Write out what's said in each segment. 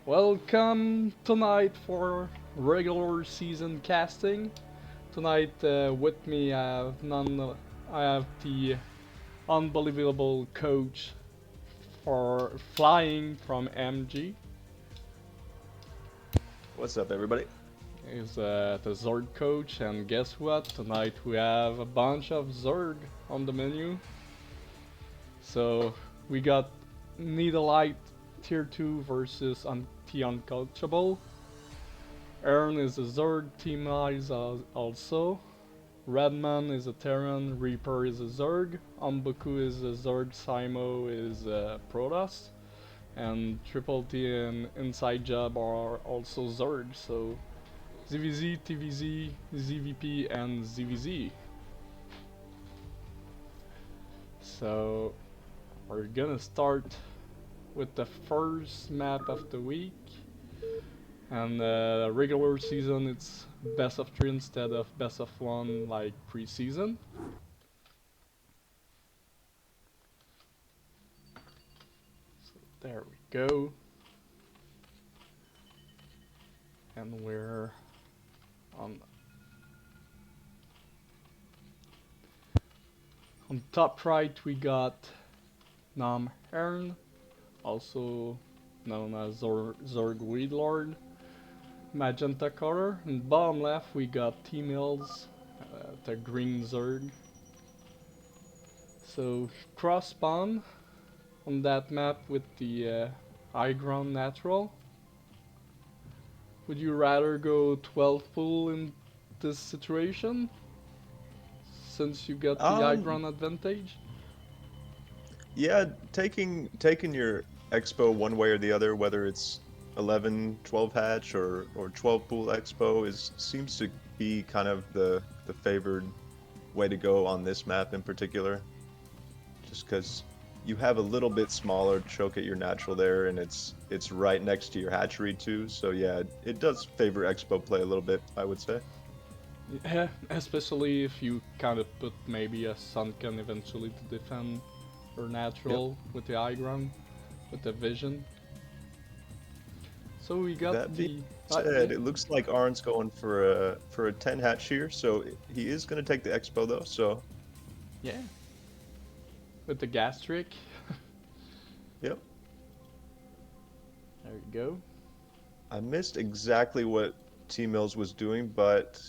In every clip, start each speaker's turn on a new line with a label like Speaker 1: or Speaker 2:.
Speaker 1: Welcome tonight for regular season casting. Tonight with me I have the unbelievable coach for flying from MG.
Speaker 2: What's up, everybody?
Speaker 1: He's the Zerg coach, and guess what? Tonight we have a bunch of Zerg on the menu. So we got Needleite Tier 2 versus the Uncoachable. Airn is a Zerg, Tmills also. Redmund is a Terran, Reaper is a Zerg, Ombuku is a Zerg, Scimo is a Protoss, and TripleT and Inside Job are also Zerg, so ZVZ, TVZ, ZVP, and ZVZ. So we're gonna start with the first map of the week. And regular season it's best of 3 instead of best of 1 like pre-season. So there we go. And we're on top right we got Airn, also known as Zerg Weedlord. Magenta color. And bottom left we got Tmills, the green Zerg. So cross spawn on that map with the high ground natural. Would you rather go 12 pool in this situation? Since you got the high ground advantage?
Speaker 2: Yeah, taking your expo one way or the other, whether it's 11, 12 hatch or 12 pool expo seems to be kind of the favored way to go on this map in particular. Just because you have a little bit smaller choke at your natural there, and it's right next to your hatchery too. So yeah, it does favor expo play a little bit, I would say.
Speaker 1: Yeah, especially if you kind of put maybe a sunken eventually to defend your natural with the high ground, with the vision. So we got
Speaker 2: That being
Speaker 1: the
Speaker 2: said, it looks like Arn's going for a 10 hatch here, so he is going to take the expo though. So
Speaker 1: yeah, with the gastric.
Speaker 2: yep.
Speaker 1: There you go.
Speaker 2: I missed exactly what Tmills was doing, but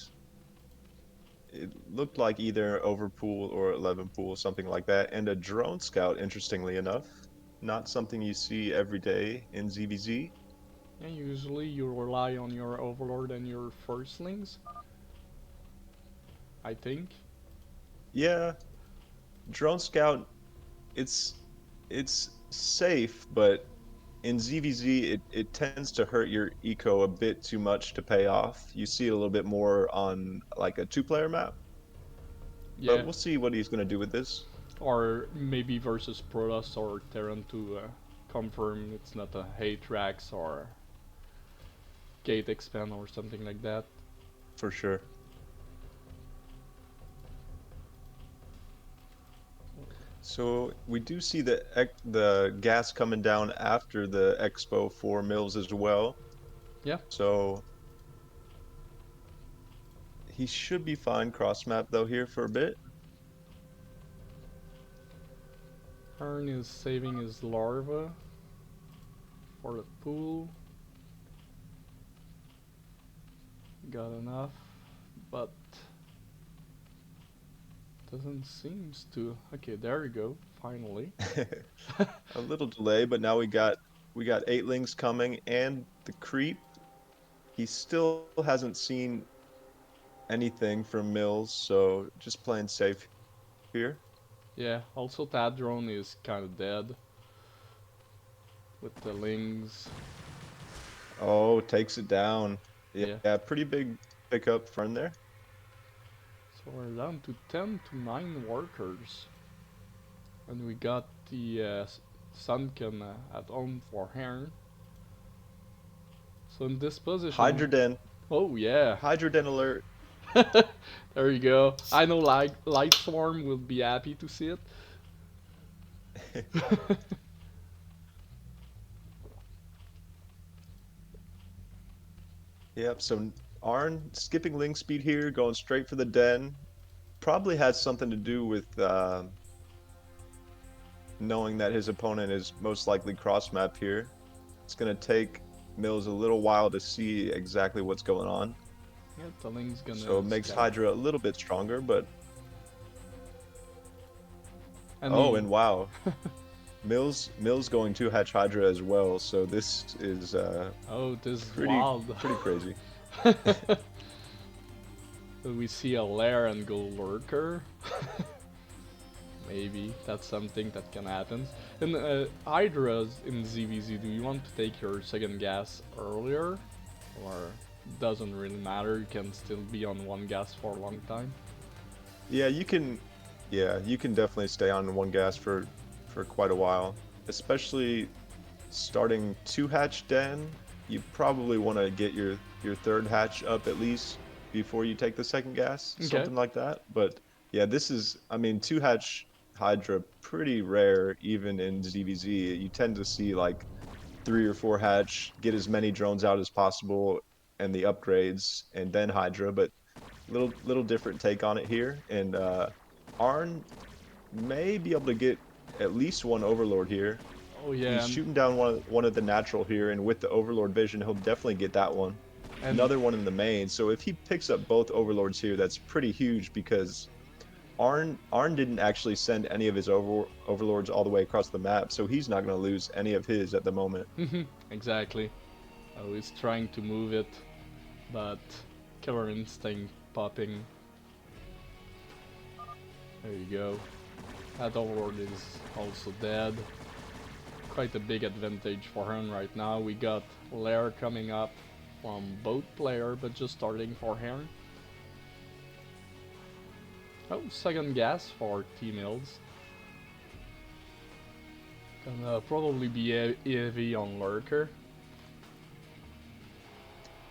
Speaker 2: it looked like either overpool or 11 pool, something like that. And a drone scout, interestingly enough, not something you see every day in ZVZ.
Speaker 1: Yeah, usually you rely on your overlord and your firstlings, I think.
Speaker 2: Yeah, drone scout, it's it's safe, but in ZVZ it tends to hurt your eco a bit too much to pay off. You see it a little bit more on like a two-player map, but
Speaker 1: Yeah,
Speaker 2: we'll see what he's going to do with this.
Speaker 1: or maybe versus Protoss or Terran to confirm it's not a Hatrax or Gate Expand or something like that.
Speaker 2: For sure. So we do see the gas coming down after the Expo for Mills as well.
Speaker 1: Yeah,
Speaker 2: So he should be fine cross map though here for a bit.
Speaker 1: Earn is saving his larva for the pool. Got enough, but doesn't seems to. Okay, there we go. Finally.
Speaker 2: A little delay, but now we got eightlings coming and the creep. He still hasn't seen anything from Mills, so just playing safe here.
Speaker 1: Yeah, also that drone is kind of dead with the lings.
Speaker 2: Oh, takes it down.
Speaker 1: Yeah,
Speaker 2: Yeah, pretty big pickup from there.
Speaker 1: so we're down to 10 to 9 workers. And we got the Sunken at home for Airn. So in this position...
Speaker 2: Hydroden.
Speaker 1: Oh yeah!
Speaker 2: Hydroden alert.
Speaker 1: There you go. I know Lightstorm will be happy to see it.
Speaker 2: Yep, so Arn skipping Ling speed here, going straight for the den. Probably has something to do with knowing that his opponent is most likely cross map here. It's going to take Mills a little while to see exactly what's going on.
Speaker 1: Yeah, the Ling's
Speaker 2: So
Speaker 1: gonna
Speaker 2: it makes
Speaker 1: scout.
Speaker 2: Hydra a little bit stronger, but
Speaker 1: And
Speaker 2: oh,
Speaker 1: he...
Speaker 2: and wow. Mills going to hatch Hydra as well, so this is
Speaker 1: Oh, this is
Speaker 2: pretty
Speaker 1: wild.
Speaker 2: pretty crazy.
Speaker 1: We see a lair and go lurker. Maybe that's something that can happen. And Hydras in ZVZ, do you want to take your second gas earlier? Or doesn't really matter, you can still be on one gas for a long time?
Speaker 2: Yeah, you can definitely stay on one gas for quite a while, especially starting two hatch den. You probably want to get your third hatch up at least before you take the second gas,
Speaker 1: Okay.
Speaker 2: something like that. But yeah, this is, I mean, two hatch Hydra pretty rare even in ZVZ. You tend to see like three or four hatch, get as many drones out as possible and the upgrades, and then Hydra. But little different take on it here, and Arn may be able to get at least one Overlord here.
Speaker 1: Oh
Speaker 2: He's
Speaker 1: yeah,
Speaker 2: shooting down one of the natural here, and with the Overlord vision, he'll definitely get that one.
Speaker 1: and
Speaker 2: Another one in the main. So if he picks up both Overlords here, that's pretty huge because Arn didn't actually send any of his Overlords all the way across the map, so he's not going to lose any of his at the moment.
Speaker 1: exactly. Oh, he's trying to move it, but Killer Instinct popping. There you go. That Overlord is also dead. Quite a big advantage for him right now. We got Lair coming up from both player, but just starting for Airn. Oh, second gas for Tmills. Gonna probably be heavy on Lurker.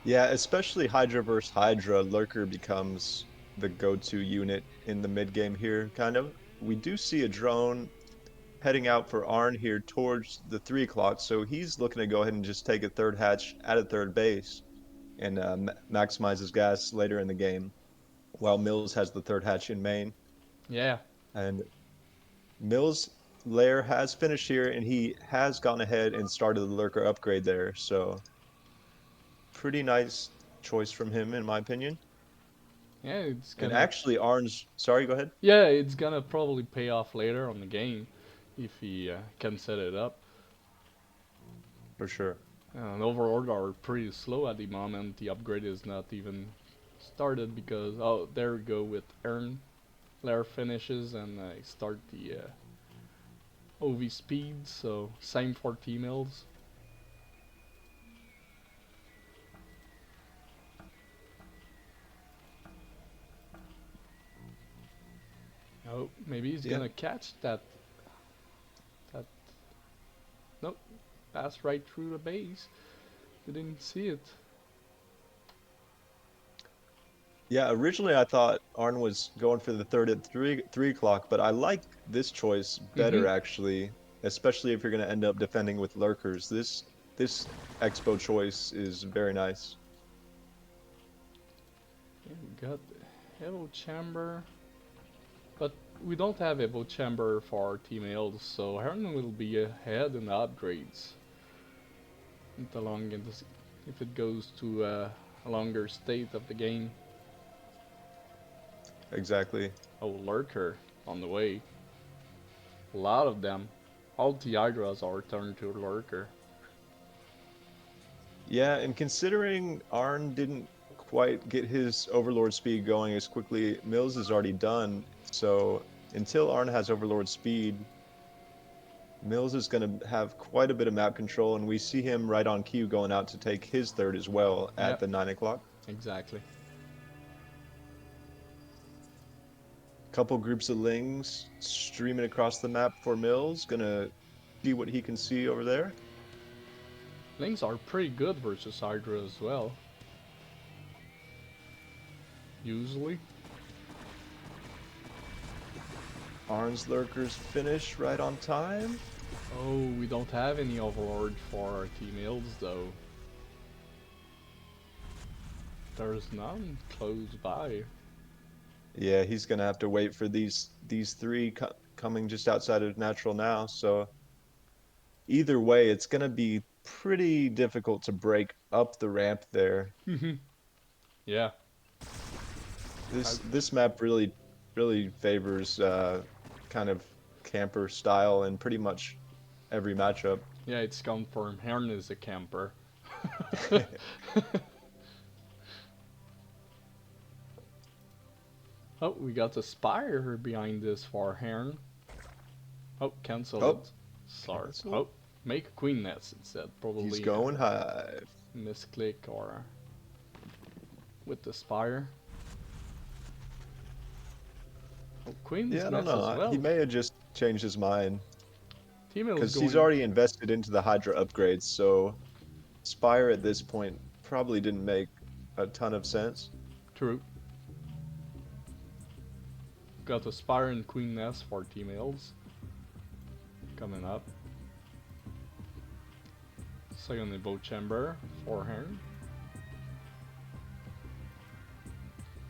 Speaker 2: Yeah, especially Hydra versus Hydra, Lurker becomes the go-to unit in the mid game here, kind of. We do see a drone heading out for Arn here towards the 3 o'clock, so he's looking to go ahead and just take a third hatch at a third base and maximize his gas later in the game, while Mills has the third hatch in main.
Speaker 1: Yeah,
Speaker 2: And Mills' lair has finished here, and he has gone ahead and started the Lurker upgrade there, so pretty nice choice from him, in my opinion.
Speaker 1: yeah, it's
Speaker 2: And
Speaker 1: gonna...
Speaker 2: actually, Arn's. Sorry, go ahead.
Speaker 1: Yeah, it's gonna probably pay off later on the game if he can set it up.
Speaker 2: For sure.
Speaker 1: And Overlord are pretty slow at the moment. The upgrade is not even started because... Oh, there we go with Airn. Lair finishes and I start the OV speed, so same for Tmills. Oh, maybe he's
Speaker 2: Yeah.
Speaker 1: gonna catch that. That... Nope, passed right through the base. Didn't see it.
Speaker 2: Yeah, originally I thought Arn was going for the third at 3 o'clock, but I like this choice
Speaker 1: Mm-hmm.
Speaker 2: better actually, especially if you're going to end up defending with lurkers. This expo choice is very nice.
Speaker 1: Yeah, we got Evo Chamber, but we don't have Evo Chamber for Tmills, so Airn will be ahead in the upgrades. If it goes to a longer state of the game.
Speaker 2: Exactly.
Speaker 1: Oh, Lurker on the way. A lot of them. All the Hydras are turned to Lurker.
Speaker 2: Yeah, and considering Arn didn't quite get his Overlord speed going as quickly, Mills is already done. So until Arn has Overlord speed, Mills is going to have quite a bit of map control, and we see him right on cue going out to take his third as well at
Speaker 1: Yep,
Speaker 2: the 9 o'clock.
Speaker 1: exactly.
Speaker 2: Couple groups of Lings streaming across the map for Mills, gonna see what he can see over there.
Speaker 1: Lings are pretty good versus Hydra as well. Usually.
Speaker 2: Arn's Lurkers finish right on time.
Speaker 1: Oh, we don't have any Overlord for our Tmills though. There's none close by.
Speaker 2: Yeah, he's gonna have to wait for these three coming just outside of natural now. So either way, it's gonna be pretty difficult to break up the ramp there.
Speaker 1: Yeah.
Speaker 2: This map really favors kind of camper style in pretty much every matchup.
Speaker 1: Yeah, it's confirmed. Airn is a camper. Oh, we got a spire behind this for Airn. Oh, cancel
Speaker 2: Oh,
Speaker 1: it. Sorry.
Speaker 2: cancel.
Speaker 1: Oh, make a queen nest instead. Probably
Speaker 2: He's going high.
Speaker 1: misclick or with the spire. Oh, queen's
Speaker 2: Yeah, I don't
Speaker 1: nest as
Speaker 2: know.
Speaker 1: well.
Speaker 2: He may have just changed his mind
Speaker 1: Tmills
Speaker 2: because
Speaker 1: going.
Speaker 2: he's already invested into the Hydra upgrades. So Spire at this point probably didn't make a ton of sense.
Speaker 1: True. Got a spire and queen nest for Tmills. Coming up. Second evo chamber for Airn.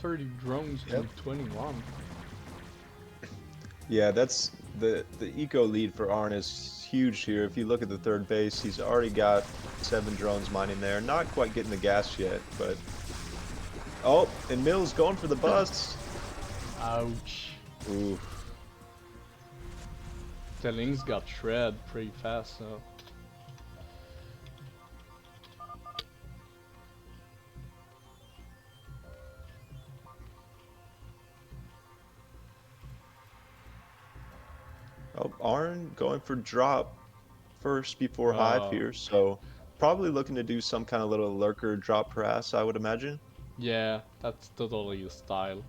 Speaker 1: 30 drones to 21.
Speaker 2: Yeah, that's the eco lead for Arn is huge here. If you look at the third base, he's already got 7 drones mining there. Not quite getting the gas yet, but oh, and Mills going for the bus.
Speaker 1: Ouch.
Speaker 2: Ooh.
Speaker 1: The links got shred pretty fast, so.
Speaker 2: Oh, Arn going for drop first before hive here, so probably looking to do some kind of little lurker drop harass, I would imagine.
Speaker 1: Yeah, that's totally his style.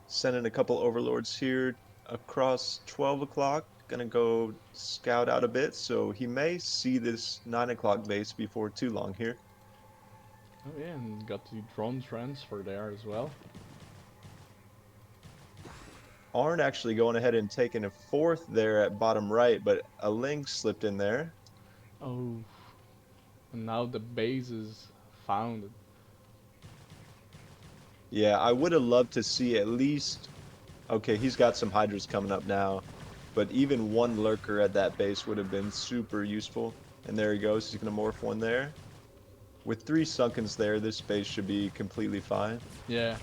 Speaker 2: Sending a couple overlords here across 12 o'clock. Gonna go scout out a bit, so he may see this 9 o'clock base before too long here.
Speaker 1: Oh yeah, and got the drone transfer there as well.
Speaker 2: Arn actually going ahead and taking a 4th there at bottom right, but a link slipped in there.
Speaker 1: Oh, and now the base is founded.
Speaker 2: Yeah, I would have loved to see at least... Okay, he's got some hydras coming up now, but even one lurker at that base would have been super useful. And there he goes, he's gonna morph one there. With 3 sunkens there, this base should be completely fine.
Speaker 1: Yeah.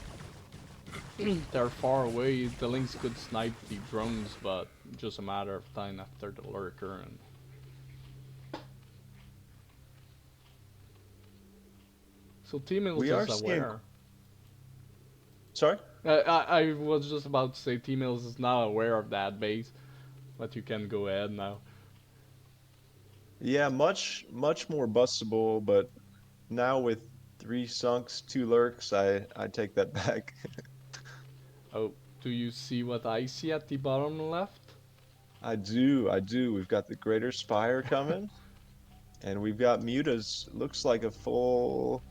Speaker 1: They're far away, the links could snipe the drones, but just a matter of time after the lurker. And so Tmills is aware.
Speaker 2: Sorry?
Speaker 1: I was just about to say Tmills is now aware of that base, but you can go ahead now.
Speaker 2: Yeah, much more bustable, but now with 3 sunks, 2 lurks, I take that back.
Speaker 1: Oh, do you see what I see at the bottom left?
Speaker 2: I do. We've got the Greater Spire coming, and we've got mutas. Looks like a full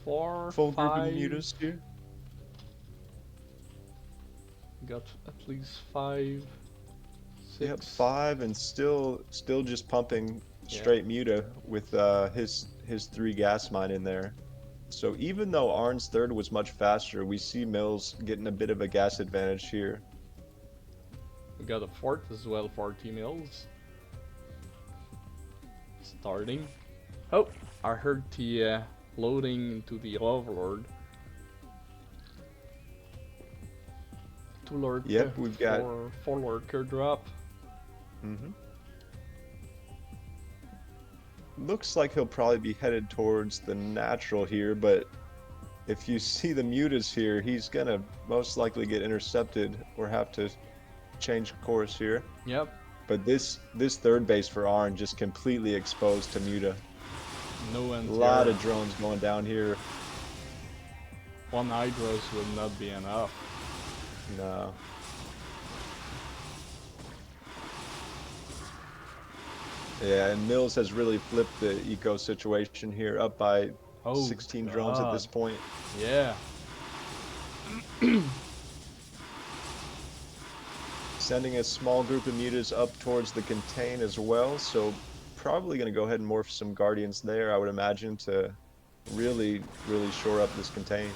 Speaker 1: Four,
Speaker 2: group of
Speaker 1: five.
Speaker 2: mutas here.
Speaker 1: Got at least 5, 6.
Speaker 2: Yep, 5, and still just pumping straight muta with his 3 gas mine in there. So even though Arn's 3rd was much faster, we see Mills getting a bit of a gas advantage here.
Speaker 1: We got a 4th as well for Tmills. Starting. Oh, I heard the loading into the overlord. 2 lurker.
Speaker 2: Yep, we've got
Speaker 1: 4 lurker drop.
Speaker 2: Looks like he'll probably be headed towards the natural here, but if you see the mutas here, he's gonna most likely get intercepted or have to change course here.
Speaker 1: Yep.
Speaker 2: But this 3rd base for Arn just completely exposed to muta.
Speaker 1: No
Speaker 2: A
Speaker 1: end.
Speaker 2: lot of drones going down here.
Speaker 1: 1 hydros would not be enough.
Speaker 2: No. Yeah, and Mills has really flipped the eco situation here, up by 16 drones at this point.
Speaker 1: Yeah.
Speaker 2: Sending a small group of mutas up towards the contain as well, so probably going to go ahead and morph some guardians there, I would imagine, to really, really shore up this contain.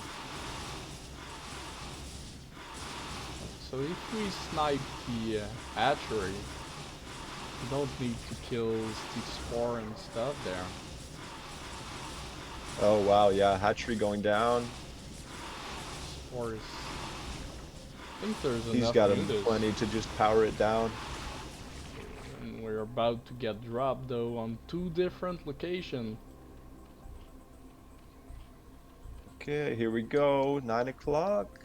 Speaker 1: So if we snipe the hatchery, we don't need to kill the spore and stuff there.
Speaker 2: Oh wow, yeah, hatchery going down.
Speaker 1: Spores. I think there's
Speaker 2: He's
Speaker 1: enough
Speaker 2: got
Speaker 1: mutas.
Speaker 2: plenty to just power it down.
Speaker 1: And we're about to get dropped though on 2 different locations.
Speaker 2: Okay, here we go, 9 o'clock.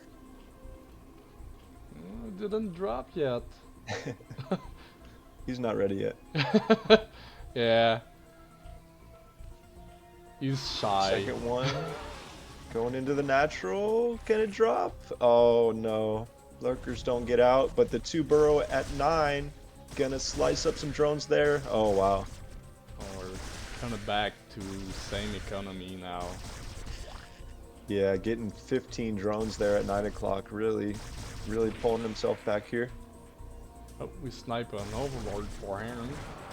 Speaker 1: It didn't drop yet.
Speaker 2: He's not ready yet.
Speaker 1: Yeah. He's shy.
Speaker 2: Second one. Going into the natural. Can it drop? Oh no. Lurkers don't get out, but the 2 burrow at 9. Gonna slice up some drones there. Oh wow.
Speaker 1: Oh, we're kind of back to same economy now.
Speaker 2: Yeah, getting 15 drones there at 9 o'clock. Really pulling himself back here.
Speaker 1: Oh, we snipe an overlord for him.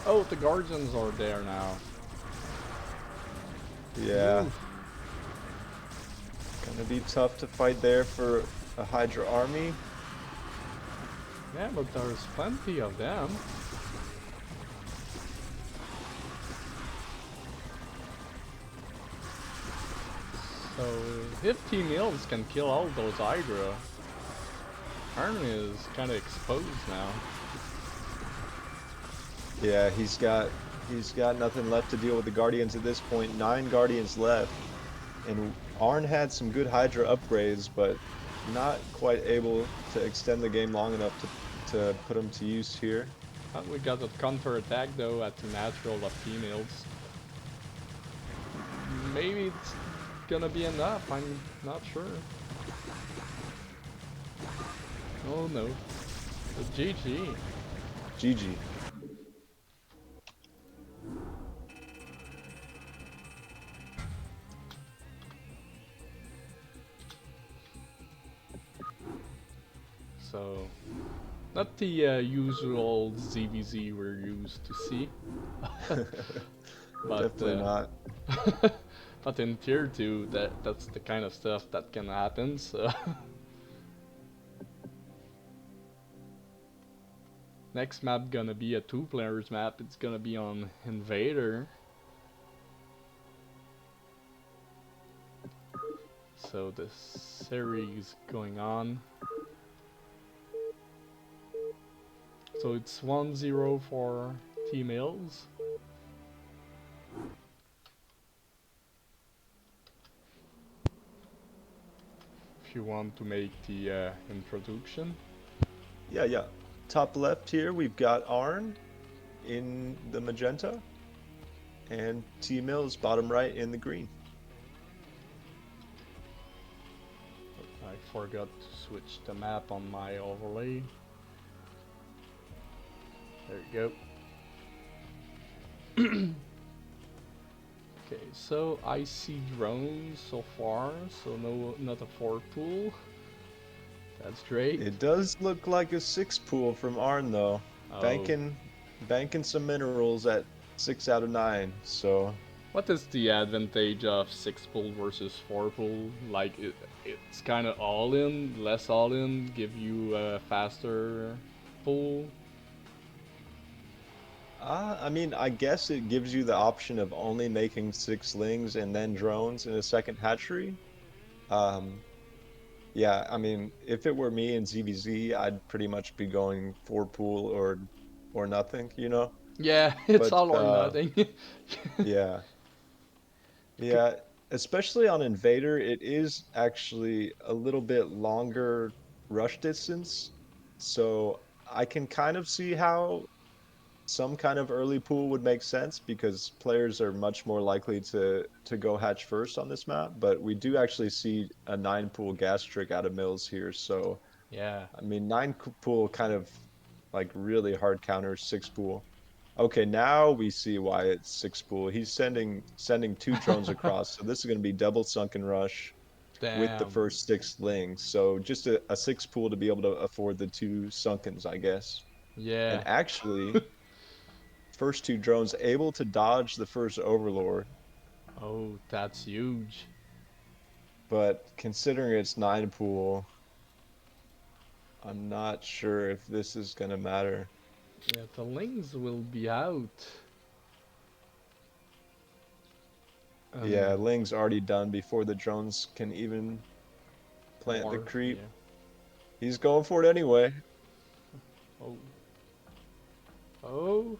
Speaker 1: Oh, the guardians are there now.
Speaker 2: Yeah.
Speaker 1: Oof.
Speaker 2: Gonna be tough to fight there for a Hydra army.
Speaker 1: Yeah, but there's plenty of them. So if Tmills can kill all those Hydra, Airn is kind of exposed now.
Speaker 2: Yeah, he's got nothing left to deal with the Guardians at this point. 9 Guardians left. And Airn had some good Hydra upgrades, but not quite able to extend the game long enough to put them to use here.
Speaker 1: We got a counter attack though at the natural of Tmills. Maybe it's gonna be enough, I'm not sure. Oh no. But GG.
Speaker 2: GG.
Speaker 1: So, not the usual ZVZ we're used to see. But,
Speaker 2: Definitely not.
Speaker 1: but in tier 2, that's the kind of stuff that can happen, so. Next map gonna be a 2 players map, it's gonna be on Invader. So the series going on. So it's 1-0 for Tmills. If you want to make the introduction.
Speaker 2: Yeah. Top left here, we've got Airn in the magenta, and Tmills bottom right in the green.
Speaker 1: I forgot to switch the map on my overlay. There you go. Okay, so I see drones so far, so not a 4 pool. That's great.
Speaker 2: It does look like a 6 pool from Airn though.
Speaker 1: Oh.
Speaker 2: Banking some minerals at 6 out of 9, so...
Speaker 1: What is the advantage of 6 pool versus 4 pool? Like, it's kind of all in, less all in, give you a faster pool?
Speaker 2: I mean, I guess it gives you the option of only making 6 lings and then drones in a second hatchery. Yeah, I mean, if it were me in ZVZ, I'd pretty much be going 4 pool or nothing, you know?
Speaker 1: Yeah, it's
Speaker 2: But
Speaker 1: all or nothing.
Speaker 2: yeah. Yeah, especially on Invader, it is actually a little bit longer rush distance. So I can kind of see how some kind of early pool would make sense because players are much more likely to go hatch first on this map. But we do actually see a 9 pool gas trick out of Mills here. So
Speaker 1: Yeah.
Speaker 2: I mean, 9 pool kind of like really hard counters 6 pool. Okay, now we see why it's 6 pool. He's sending 2 drones across, so this is going to be double sunken rush. with the
Speaker 1: Damn.
Speaker 2: first 6 lings. So just a 6 pool to be able to afford the 2 sunkens, I guess. And
Speaker 1: Yeah.
Speaker 2: actually, first 2 drones able to dodge the first overlord,
Speaker 1: Oh, that's huge.
Speaker 2: but considering it's 9 pool, I'm not sure if this is gonna matter.
Speaker 1: Yeah, the lings will be out.
Speaker 2: Yeah,
Speaker 1: And
Speaker 2: Ling's already done before the drones can even plant the
Speaker 1: more,
Speaker 2: creep.
Speaker 1: yeah.
Speaker 2: He's going for it anyway.
Speaker 1: Oh. Oh.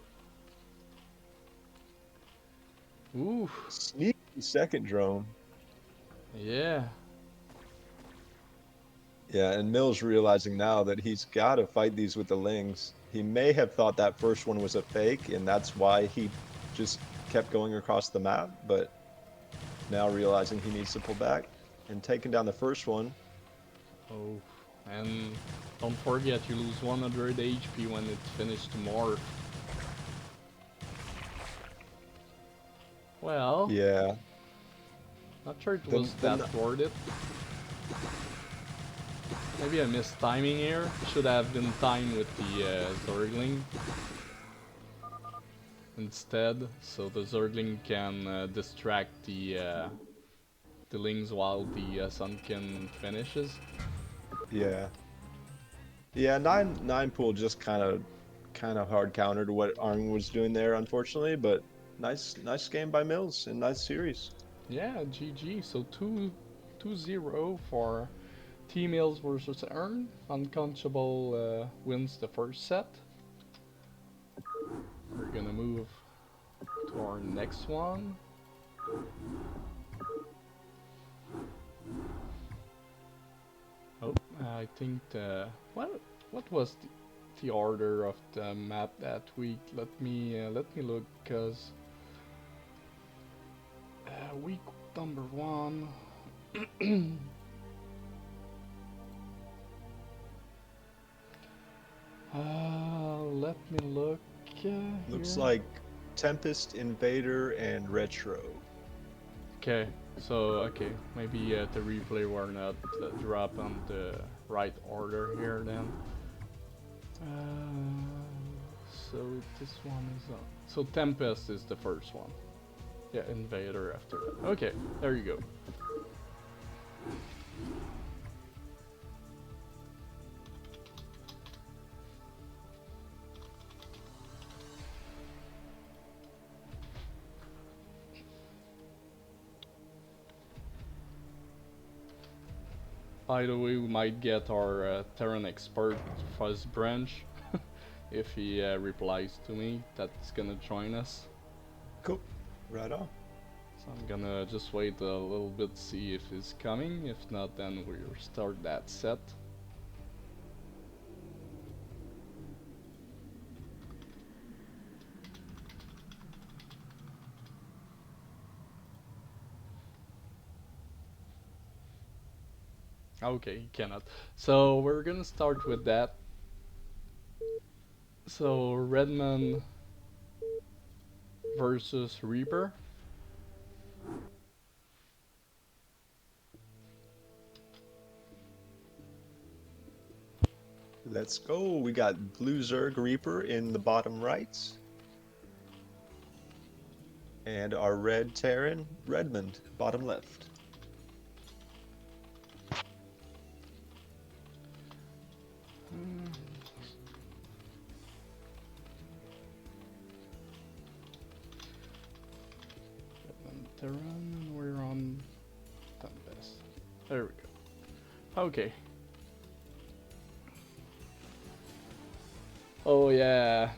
Speaker 1: Ooh.
Speaker 2: Sneaky second drone.
Speaker 1: Yeah.
Speaker 2: Yeah, and Mills realizing now that he's got to fight these with the Lings. He may have thought that first one was a fake, and that's why he just kept going across the map, but now realizing he needs to pull back and taking down the first one.
Speaker 1: Oh. And don't forget you lose 100 HP when it's finished to morph. Well,
Speaker 2: Yeah.
Speaker 1: not sure it
Speaker 2: The,
Speaker 1: was that
Speaker 2: the,
Speaker 1: worth it. Maybe I missed timing here. Should have been timed with the Zergling instead, so the Zergling can distract the Lings while the Sunken finishes.
Speaker 2: yeah. Yeah, nine pool just kind of hard countered what Arn was doing there, unfortunately, but nice game by Mills and nice series.
Speaker 1: Yeah, GG. So 2-0 for Tmills versus Airn. Uncoachables wins the first set. We're gonna move to our next one. Oh, I think what was the order of the map that week? Let me look, cause week number 1. Let me look
Speaker 2: Looks
Speaker 1: here.
Speaker 2: like Tempest, Invader, and Retro.
Speaker 1: Okay, so okay, maybe the replay were not dropped on the right order here then. So this one is up. So Tempest is the first one. Yeah, Invader after that. Okay, there you go. By the way, we might get our Terran expert Fuzz branch if he replies to me that's gonna join us.
Speaker 2: Cool. Right on.
Speaker 1: So I'm gonna just wait a little bit, see if he's coming. If not, then we'll start that set. Okay, he cannot. So we're gonna start with that. So Redmund versus Reaper.
Speaker 2: Let's go. We got Blue Zerg Reaper in the bottom right. And our red Terran, Redmund, bottom left.
Speaker 1: Terran, and we're on Tempest. There we go. Okay. Oh yeah.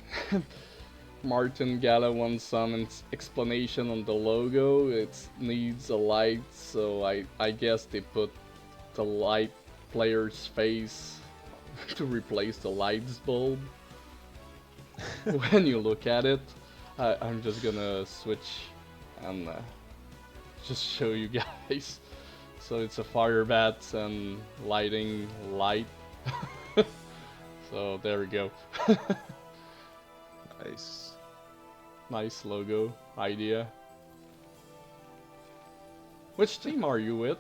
Speaker 1: Martin Gala wants some explanation on the logo. It needs a light, so I guess they put the light player's face to replace the lights bulb. When you look at it, I'm just gonna switch and just show you guys. So it's a fire bat and lighting light. So there we go.
Speaker 2: Nice.
Speaker 1: Nice logo idea. Which team are you with?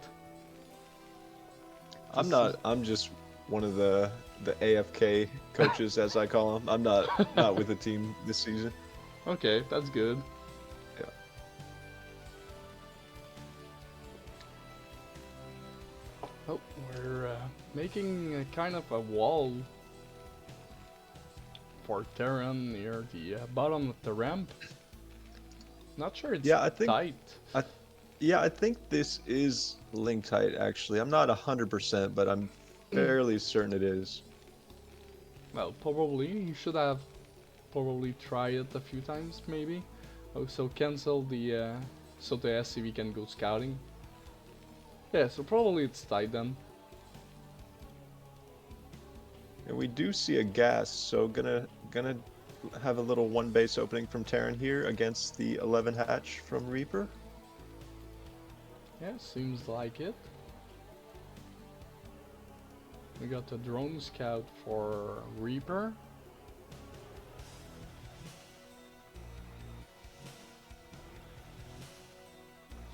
Speaker 2: I'm not. I'm just one of the AFK coaches, as I call them. I'm not with the team this season.
Speaker 1: Okay, that's good.
Speaker 2: Yeah.
Speaker 1: Oh, we're making a kind of a wall for Terran near the bottom of the ramp. Not sure it's
Speaker 2: Yeah, I think.
Speaker 1: tight.
Speaker 2: I, yeah, I think this is link tight. Actually, I'm not 100%, but I'm fairly certain it is.
Speaker 1: Well, probably you should have probably tried it a few times, maybe. Oh, so cancel the so the SCV can go scouting. Yeah, so probably it's tight then.
Speaker 2: And we do see a gas, so gonna have a little one base opening from Terran here against the 11 hatch from Reaper.
Speaker 1: Yeah, seems like it. We got a drone scout for Reaper.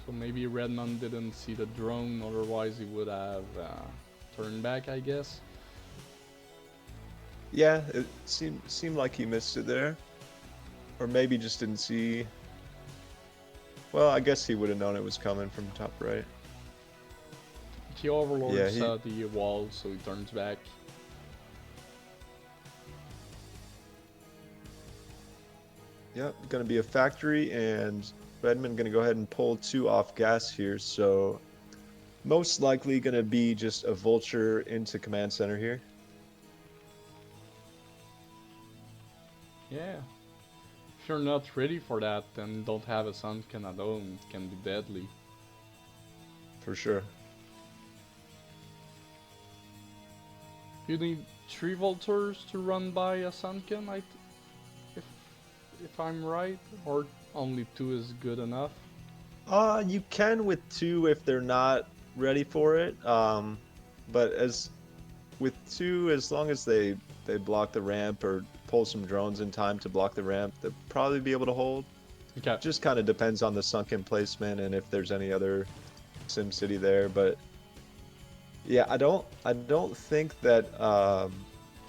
Speaker 1: So maybe Redmund didn't see the drone, otherwise he would have turned back, I guess.
Speaker 2: Yeah, it seemed like he missed it there, or maybe just didn't see. Well, I guess he would have known it was coming from top right.
Speaker 1: The Overlord
Speaker 2: Yeah,
Speaker 1: saw the wall, so he turns back.
Speaker 2: Yep, gonna be a factory, and Redmond gonna go ahead and pull 2 off gas here, so most likely gonna be just a vulture into command center here.
Speaker 1: Yeah. If you're not ready for that, then don't have a Sunken at home, it can be deadly.
Speaker 2: For sure.
Speaker 1: You need 3 Vultures to run by a Sunken, if I'm right, or only 2 is good enough.
Speaker 2: You can with 2 if they're not ready for it. But as with 2, as long as they block the ramp or pull some drones in time to block the ramp, they'll probably be able to hold.
Speaker 1: Okay.
Speaker 2: Just kind of depends on the sunken placement and if there's any other SimCity there. But yeah, I don't think that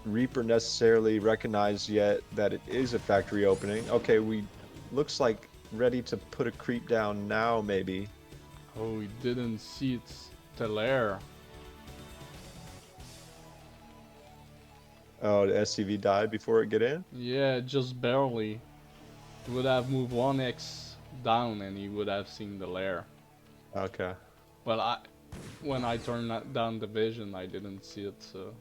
Speaker 2: Reaper necessarily recognized yet that it is a factory opening. Okay, we looks like ready to put a creep down now, maybe.
Speaker 1: Oh, he didn't see its Telair.
Speaker 2: Oh, the SCV died before it get in?
Speaker 1: Yeah, just barely. He would have moved 1x down and he would have seen the lair.
Speaker 2: Okay.
Speaker 1: Well, when I turned down the vision, I didn't see it, so...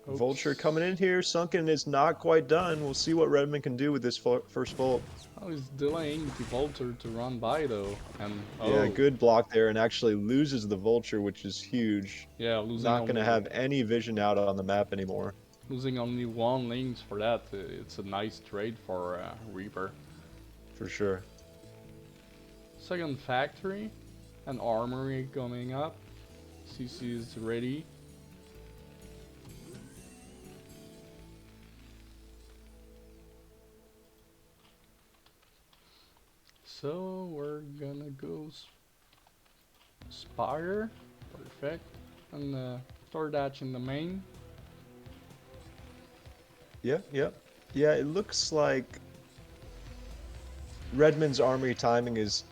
Speaker 1: Oops.
Speaker 2: Vulture coming in here. Sunken is not quite done. We'll see what Redmond can do with this first Volt.
Speaker 1: Oh, he's delaying the Vulture to run by though, and
Speaker 2: Yeah, good block there, and actually loses the Vulture, which is huge.
Speaker 1: Yeah, losing
Speaker 2: not going to have any vision out on the map anymore.
Speaker 1: Losing only 1 link for that, it's a nice trade for Reaper.
Speaker 2: For sure.
Speaker 1: Second factory, an armory coming up. CC is ready. So we're gonna go Spire, perfect, and Stardatch in the main.
Speaker 2: Yeah, it looks like Redmond's armory timing is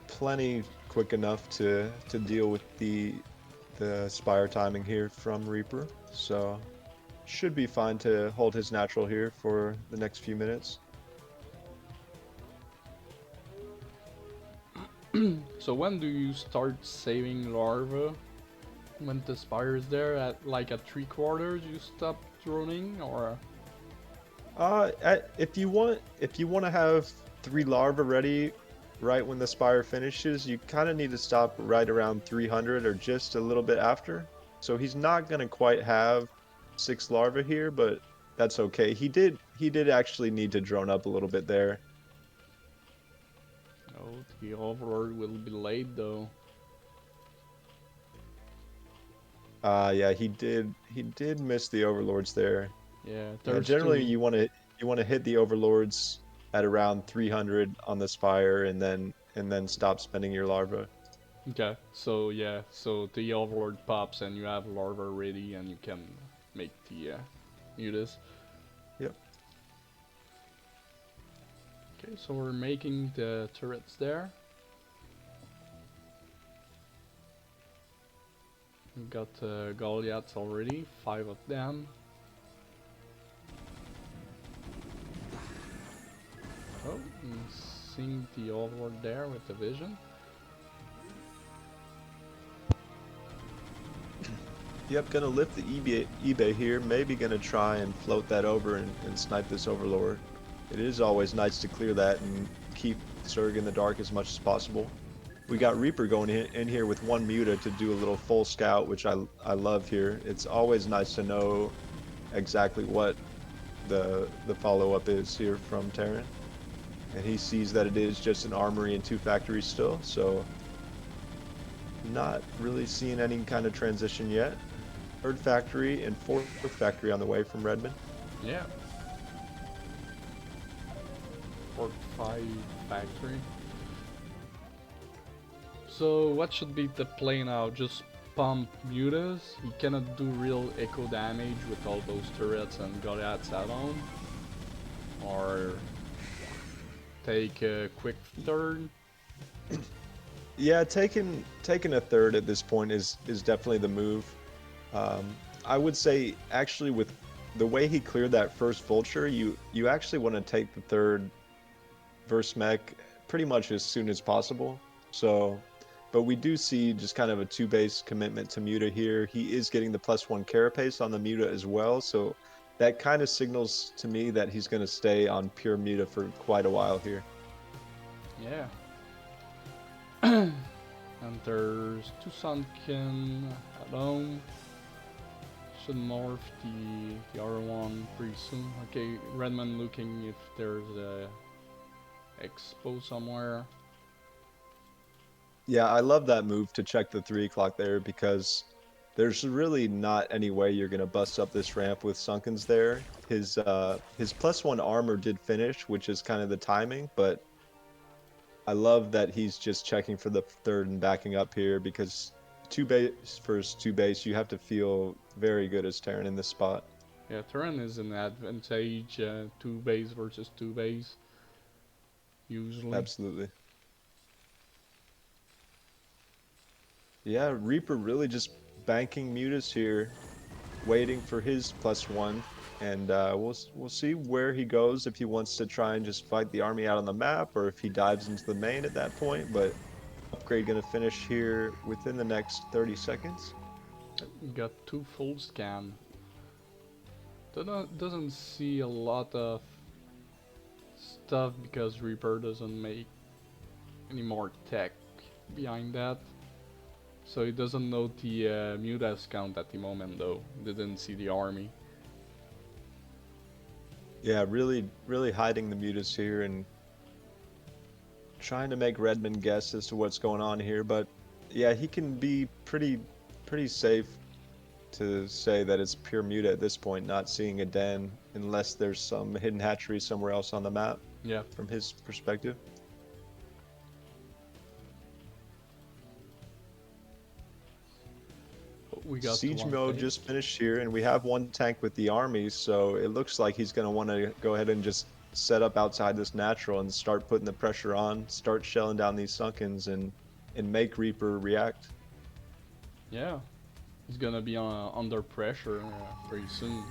Speaker 2: plenty quick enough to deal with the Spire timing here from Reaper. So should be fine to hold his natural here for the next few minutes.
Speaker 1: So when do you start saving larva? When the Spire is there at like at 3/4 you stop droning, or?
Speaker 2: If you want to have 3 larvae ready right when the Spire finishes, you kind of need to stop right around 300 or just a little bit after. So he's not gonna quite have 6 larvae here, but that's okay. He did actually need to drone up a little bit there.
Speaker 1: Oh, the Overlord will be late though.
Speaker 2: Yeah, he did miss the Overlords there.
Speaker 1: Yeah,
Speaker 2: generally you want to hit the Overlords at around 300 on the Spire and then stop spending your larva.
Speaker 1: Okay, so yeah, so the Overlord pops and you have larva ready and you can make the mutas.
Speaker 2: Yep.
Speaker 1: Okay, so we're making the turrets there. We got Goliaths already, 5 of them. Oh, I'm seeing the Overlord there with the vision.
Speaker 2: Yep, gonna lift the eBay here. Maybe gonna try and float that over and snipe this Overlord. It is always nice to clear that and keep Zerg in the dark as much as possible. We got Reaper going in here with one Muta to do a little full scout, which I love here. It's always nice to know exactly what the follow-up is here from Terran. And he sees that it is just an armory and 2 factories still, so not really seeing any kind of transition yet. 3rd factory and 4th factory on the way from Redmond.
Speaker 1: Yeah. Fortified factory. So what should be the play now? Just pump mutas? He cannot do real echo damage with all those turrets and Goliaths add-on? Or take a quick third?
Speaker 2: Yeah, taking a 3rd at this point is definitely the move. I would say actually with the way he cleared that first vulture, you actually want to take the 3rd verse mech pretty much as soon as possible. So, but we do see just kind of a 2-base commitment to Muta here. He is getting the +1 carapace on the Muta as well, so that kind of signals to me that he's going to stay on pure Muta for quite a while here.
Speaker 1: Yeah. And there's 2 Sunken add-on. Should morph the other one pretty soon. Okay, Redmund looking if there's a expo somewhere.
Speaker 2: Yeah, I love that move to check the 3 o'clock there because there's really not any way you're gonna bust up this ramp with Sunkens there. His +1 armor did finish, which is kind of the timing, but I love that he's just checking for the 3rd and backing up here because 2-base versus 2-base, you have to feel very good as Terran in this spot.
Speaker 1: Yeah, Terran is an advantage, 2 base versus 2 base, usually.
Speaker 2: Absolutely. Yeah, Reaper really just banking Mutas here, waiting for his +1, and we'll see where he goes if he wants to try and just fight the army out on the map or if he dives into the main at that point. But upgrade gonna finish here within the next 30 seconds.
Speaker 1: Got 2 full scan. Doesn't see a lot of stuff because Reaper doesn't make any more tech behind that. So he doesn't know the mutas count at the moment though. Didn't see the army.
Speaker 2: Yeah, really hiding the Mutas here and trying to make Redmond guess as to what's going on here. But yeah, he can be pretty safe to say that it's pure Muta at this point, not seeing a den unless there's some hidden hatchery somewhere else on the map.
Speaker 1: Yeah.
Speaker 2: From his perspective.
Speaker 1: We got
Speaker 2: Siege mode just finished here, and we have 1 tank with the army, so it looks like he's going to want to go ahead and just set up outside this natural and start putting the pressure on, start shelling down these Sunkens, and make Reaper react.
Speaker 1: Yeah, he's gonna be under pressure pretty soon.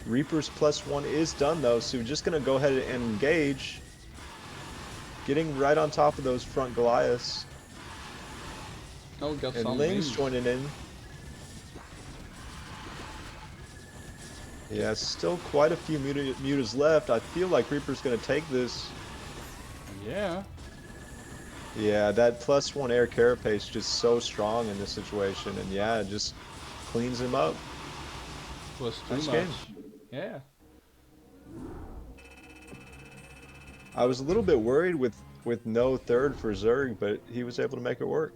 Speaker 2: Reaper's +1 is done though, so we're just going to go ahead and engage, getting right on top of those front Goliaths.
Speaker 1: Oh, got
Speaker 2: and
Speaker 1: some
Speaker 2: Ling's
Speaker 1: wings.
Speaker 2: joining in. Yeah, still quite a few mutas left. I feel like Reaper's going to take this.
Speaker 1: Yeah.
Speaker 2: Yeah, that +1 air carapace just so strong in this situation, and yeah, it just cleans him up.
Speaker 1: Was too
Speaker 2: Nice
Speaker 1: much.
Speaker 2: game.
Speaker 1: Yeah.
Speaker 2: I was a little bit worried with no 3rd for Zerg, but he was able to make it work.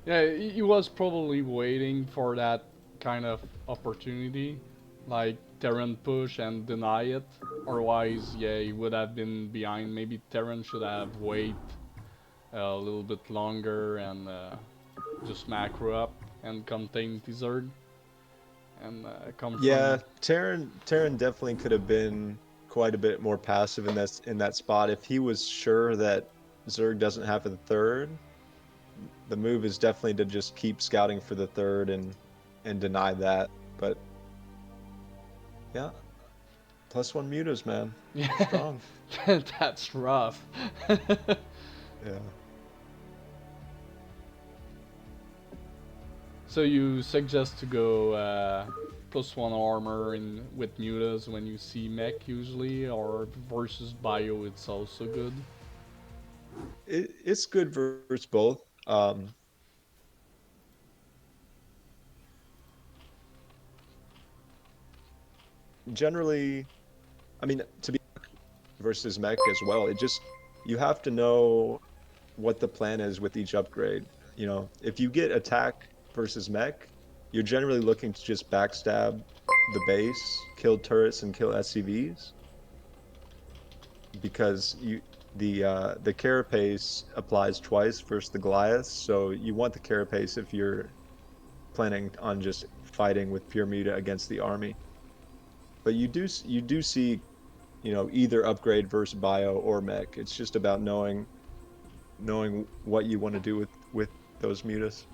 Speaker 1: Yeah, he was probably waiting for that kind of opportunity, like Terran push and deny it, Otherwise, yeah, he would have been behind. Maybe Terran should have waited a little bit longer and just macro up and contain the Zerg and confirm.
Speaker 2: Yeah, Terran definitely could have been quite a bit more passive in that spot if he was sure that Zerg doesn't have a third. The move is definitely to just keep scouting for the third and deny that. But yeah, +1 mutas, man.
Speaker 1: Yeah,
Speaker 2: Strong.
Speaker 1: that's rough.
Speaker 2: Yeah.
Speaker 1: So you suggest to go +1 armor in with mutas when you see mech usually, or versus bio it's also good?
Speaker 2: It's good versus both. Generally, I mean, to be versus mech as well, you have to know what the plan is with each upgrade. You know, if you get attack versus mech, you're generally looking to just backstab the base, kill turrets, and kill SCVs because the carapace applies twice versus the Goliath, so you want the carapace if you're planning on just fighting with pure muta against the army. But you do see, you know, either upgrade versus bio or mech. It's just about knowing what you want to do with those mutas.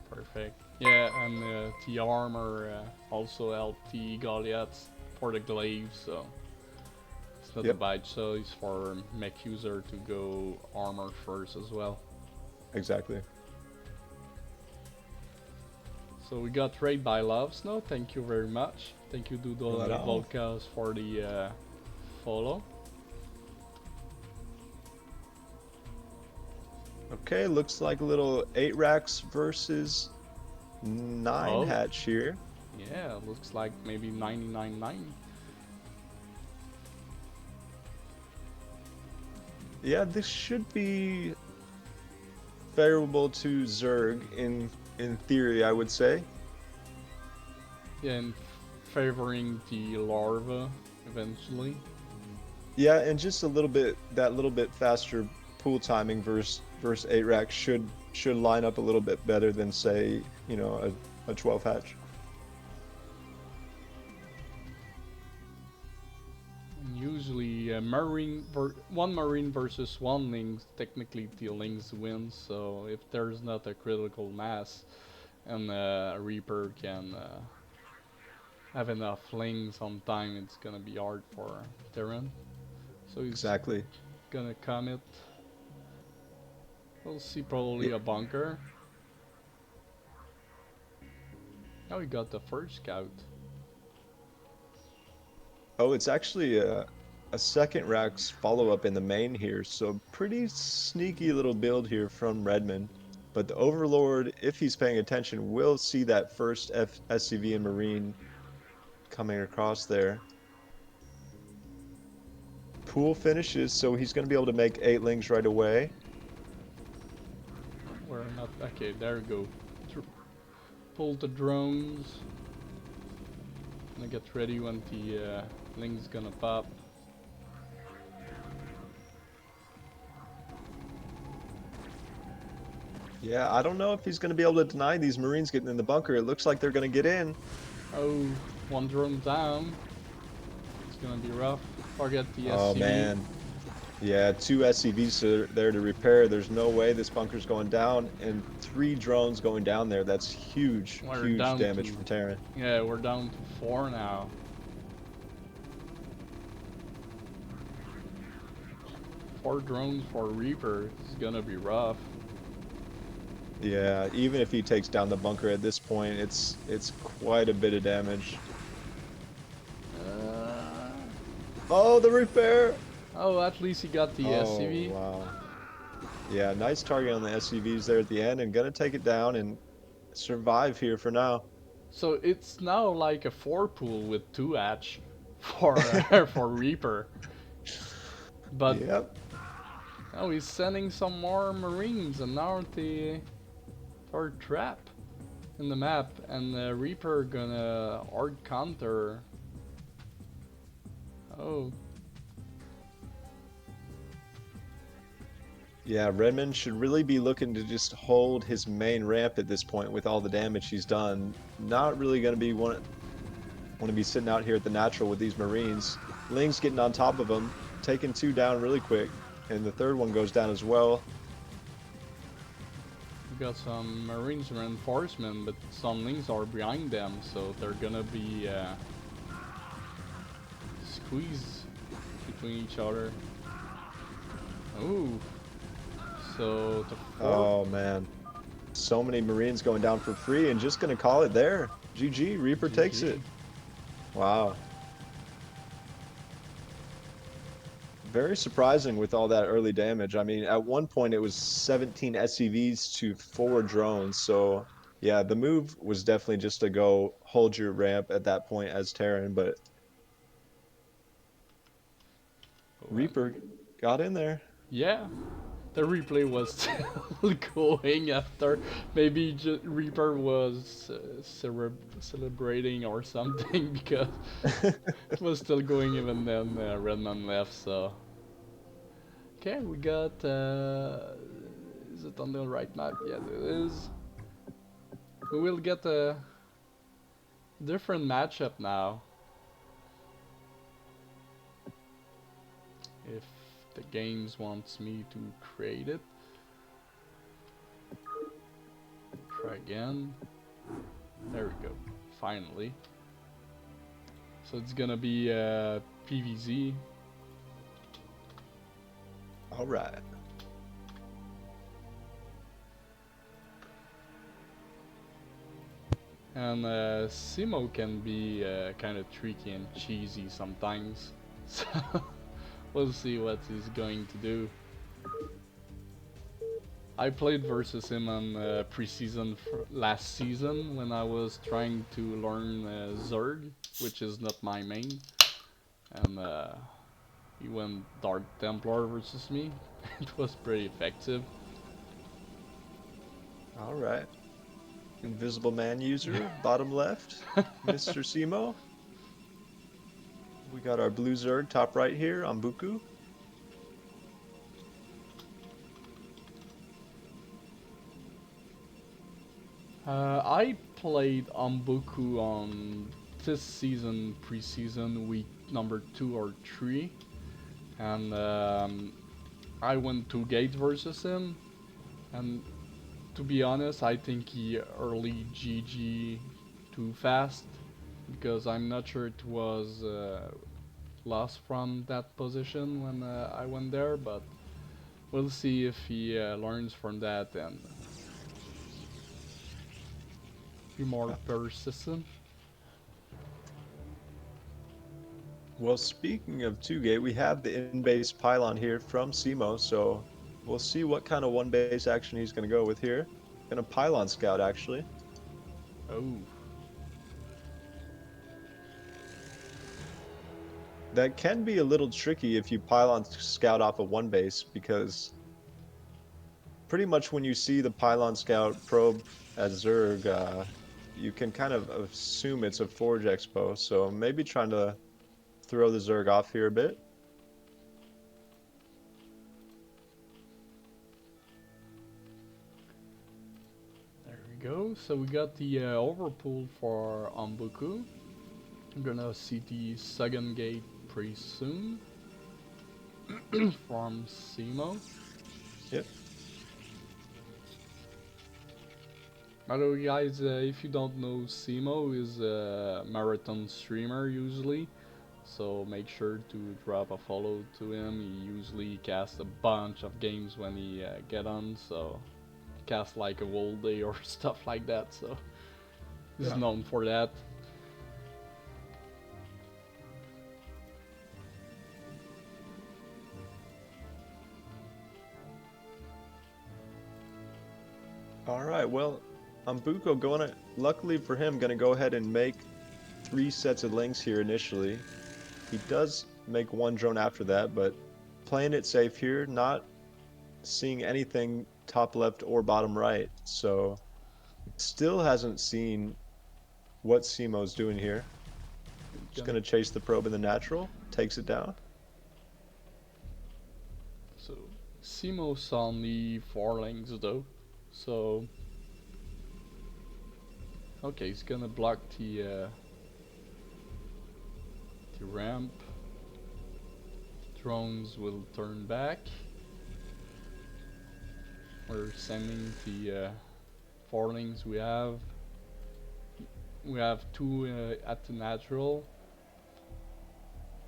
Speaker 1: Perfect. Yeah, and the armor also help the Goliaths for the glaive, so it's not a
Speaker 2: Yep,
Speaker 1: bad choice for mech user to go armor first as well.
Speaker 2: exactly.
Speaker 1: So we got raid by Love Snow, thank you very much. Thank you Doodle
Speaker 2: Right on.
Speaker 1: Volkas for the follow.
Speaker 2: Okay, looks like a little 8 racks versus 9
Speaker 1: Oh,
Speaker 2: hatch here.
Speaker 1: yeah, looks like maybe 99.9.
Speaker 2: Yeah, this should be favorable to Zerg in theory, I would say.
Speaker 1: Yeah, and favoring the larva eventually.
Speaker 2: Yeah, and just a little bit that little bit faster pool timing versus 8 rack should line up a little bit better than say, you know, a 12 hatch.
Speaker 1: And usually, one marine versus one lynx, technically the lynx wins. So if there's not a critical mass, and a reaper can have enough lynx on time, it's gonna be hard for Terran. So he's
Speaker 2: Exactly.
Speaker 1: gonna commit. We'll see probably
Speaker 2: Yeah.
Speaker 1: a bunker. Now we got the first scout.
Speaker 2: Oh, it's actually a second rack's follow-up in the main here, so pretty sneaky little build here from Redmond. But the Overlord, if he's paying attention, will see that first SCV and Marine coming across there. Pool finishes, so he's going to be able to make 8 lings right away.
Speaker 1: We're not okay. There we go. Pull the drones. Gonna get ready when the link's gonna pop.
Speaker 2: Yeah, I don't know if he's going to be able to deny these Marines getting in the bunker. It looks like they're going to get in.
Speaker 1: Oh, one drone down. It's gonna be rough. Forget the
Speaker 2: Oh,
Speaker 1: SCV.
Speaker 2: man. Yeah, 2 SCVs are there to repair. There's no way this bunker's going down, and 3 drones going down there. That's huge,
Speaker 1: We're
Speaker 2: huge
Speaker 1: down
Speaker 2: damage
Speaker 1: to
Speaker 2: from Terran.
Speaker 1: yeah, we're down to 4 now. 4 drones for Reaper. It's gonna be rough.
Speaker 2: Yeah, even if he takes down the bunker at this point, it's quite a bit of damage.
Speaker 1: Uh,
Speaker 2: Oh, the repair!
Speaker 1: oh, at least he got the
Speaker 2: Oh,
Speaker 1: SCV.
Speaker 2: wow. Yeah, nice target on the SCVs there at the end, and gonna take it down and survive here for now.
Speaker 1: So it's now like a 4 pool with 2 hatch for for Reaper. But
Speaker 2: Yep.
Speaker 1: oh, he's sending some more Marines, and now the third trap in the map, and the Reaper gonna hard counter. Oh.
Speaker 2: Yeah, Redmond should really be looking to just hold his main ramp at this point with all the damage he's done. Not really going to be want to be sitting out here at the natural with these Marines. Ling's getting on top of him, taking 2 down really quick, and the third one goes down as well.
Speaker 1: We got some Marines reinforcement, but some Lings are behind them, so they're gonna be squeezed between each other. Ooh. So the
Speaker 2: Oh man, so many Marines going down for free, and just gonna call it there. GG, Reaper takes it. Wow. Very surprising with all that early damage. I mean, at one point it was 17 SCVs to 4 drones, so yeah, the move was definitely just to go hold your ramp at that point as Terran, but Reaper got in there.
Speaker 1: Yeah. The replay was still going after. Maybe Reaper was celebrating or something because it was still going even then Redmund left, so. Okay, we got. Is it on the right map? Yeah, it is. We will get a different matchup now. If the games wants me to create it. Try again. There we go. Finally. So it's gonna be PVZ.
Speaker 2: All right.
Speaker 1: And Scimo can be kind of tricky and cheesy sometimes. So we'll see what he's going to do. I played versus him on pre-season last season when I was trying to learn Zerg, which is not my main. And he went Dark Templar versus me. It was pretty effective.
Speaker 2: All right. Invisible Man user, bottom left, Mr. Scimo. We got our blue Zerg top right here, Ombuku.
Speaker 1: I played Ombuku on this season, pre-season, week number 2 or 3. And I went 2 gates versus him. And to be honest, I think he early GG too fast. Because I'm not sure it was lost from that position when I went there. But we'll see if he learns from that and be more persistent.
Speaker 2: Well, speaking of 2-gate, we have the in-base pylon here from Scimo, so we'll see what kind of one-base action he's going to go with here. Gonna pylon scout, actually.
Speaker 1: Oh.
Speaker 2: That can be a little tricky if you pylon scout off of one base, because pretty much when you see the pylon scout probe as Zerg, you can kind of assume it's a Forge Expo, so maybe trying to throw the Zerg off here a bit.
Speaker 1: There we go. So we got the overpull for Ombuku. I'm gonna see the second gate pretty soon from Scimo.
Speaker 2: Yep.
Speaker 1: By the way, guys, if you don't know, Scimo is a marathon streamer usually, so make sure to drop a follow to him. He usually casts a bunch of games when he get on, so cast like a whole day or stuff like that. So he's known for that.
Speaker 2: All right, well, Ombuku going, luckily for him, going to go ahead and make 3 sets of links here initially. He does make 1 drone after that, but playing it safe here, not seeing anything top left or bottom right, so still hasn't seen what Scimo's doing here. Just going to chase the probe in the natural. takes it down.
Speaker 1: So Scimo's on the 4 lanes though. So okay, he's gonna block the ramp. Drones will turn back. We're sending the 4 lanes we have. We have 2 at the natural.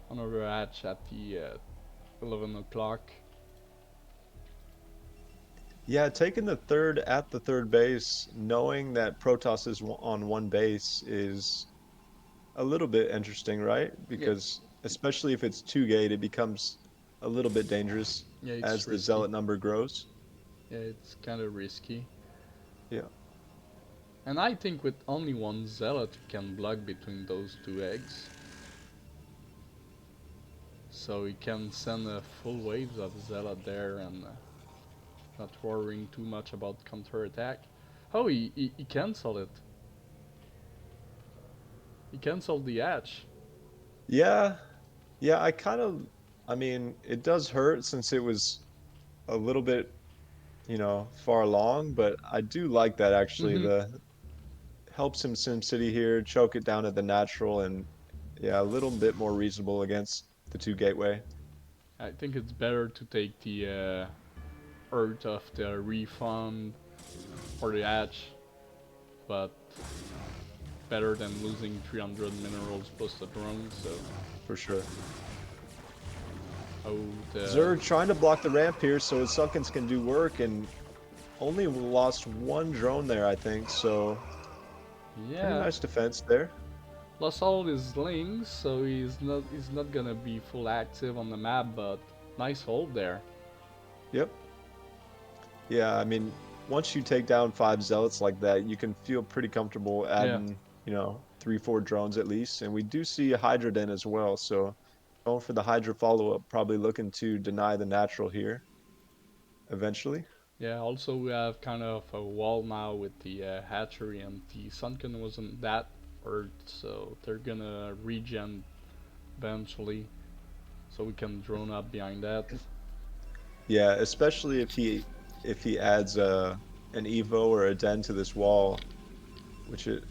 Speaker 1: Another hatch at the 11 o'clock.
Speaker 2: Yeah, taking the third at the third base, knowing that Protoss is on one base is a little bit interesting, right?
Speaker 1: Yeah,
Speaker 2: Because especially if it's 2 gate, it becomes a little bit dangerous
Speaker 1: yeah, it's
Speaker 2: as the
Speaker 1: risky.
Speaker 2: zealot number grows.
Speaker 1: Yeah, it's kind of risky.
Speaker 2: Yeah.
Speaker 1: And I think with only one zealot we can block between those 2 eggs. So we can send full waves of zealot there and not worrying too much about counter-attack. Oh, he cancelled it. He cancelled the hatch.
Speaker 2: Yeah. Yeah, I mean, it does hurt since it was a little bit, far along, but I do like that actually.
Speaker 1: Mm-hmm.
Speaker 2: The helps him SimCity here, choke it down at the natural, and yeah, a little bit more reasonable against the 2 gateway.
Speaker 1: I think it's better to take the Earth of the refund for the hatch, but better than losing 300 minerals plus the drone, so...
Speaker 2: For sure.
Speaker 1: Oh, the...
Speaker 2: Zerg trying to block the ramp here so his Sunkens can do work, and only lost 1 drone there, I think, so pretty
Speaker 1: Yeah,
Speaker 2: nice defense there.
Speaker 1: lost all his links, so he's not gonna be full active on the map, but nice hold there.
Speaker 2: Yep. Yeah, I mean, once you take down 5 zealots like that, you can feel pretty comfortable
Speaker 1: Yeah,
Speaker 2: adding, 3, 4 drones at least. And we do see a Hydra Den as well, so going for the Hydra follow-up, probably looking to deny the natural here eventually.
Speaker 1: yeah. Also, we have kind of a wall now with the hatchery, and the Sunken wasn't that hurt, so they're gonna regen eventually. So we can drone up behind that.
Speaker 2: Yeah, especially if he adds an Evo or a Den to this wall, which it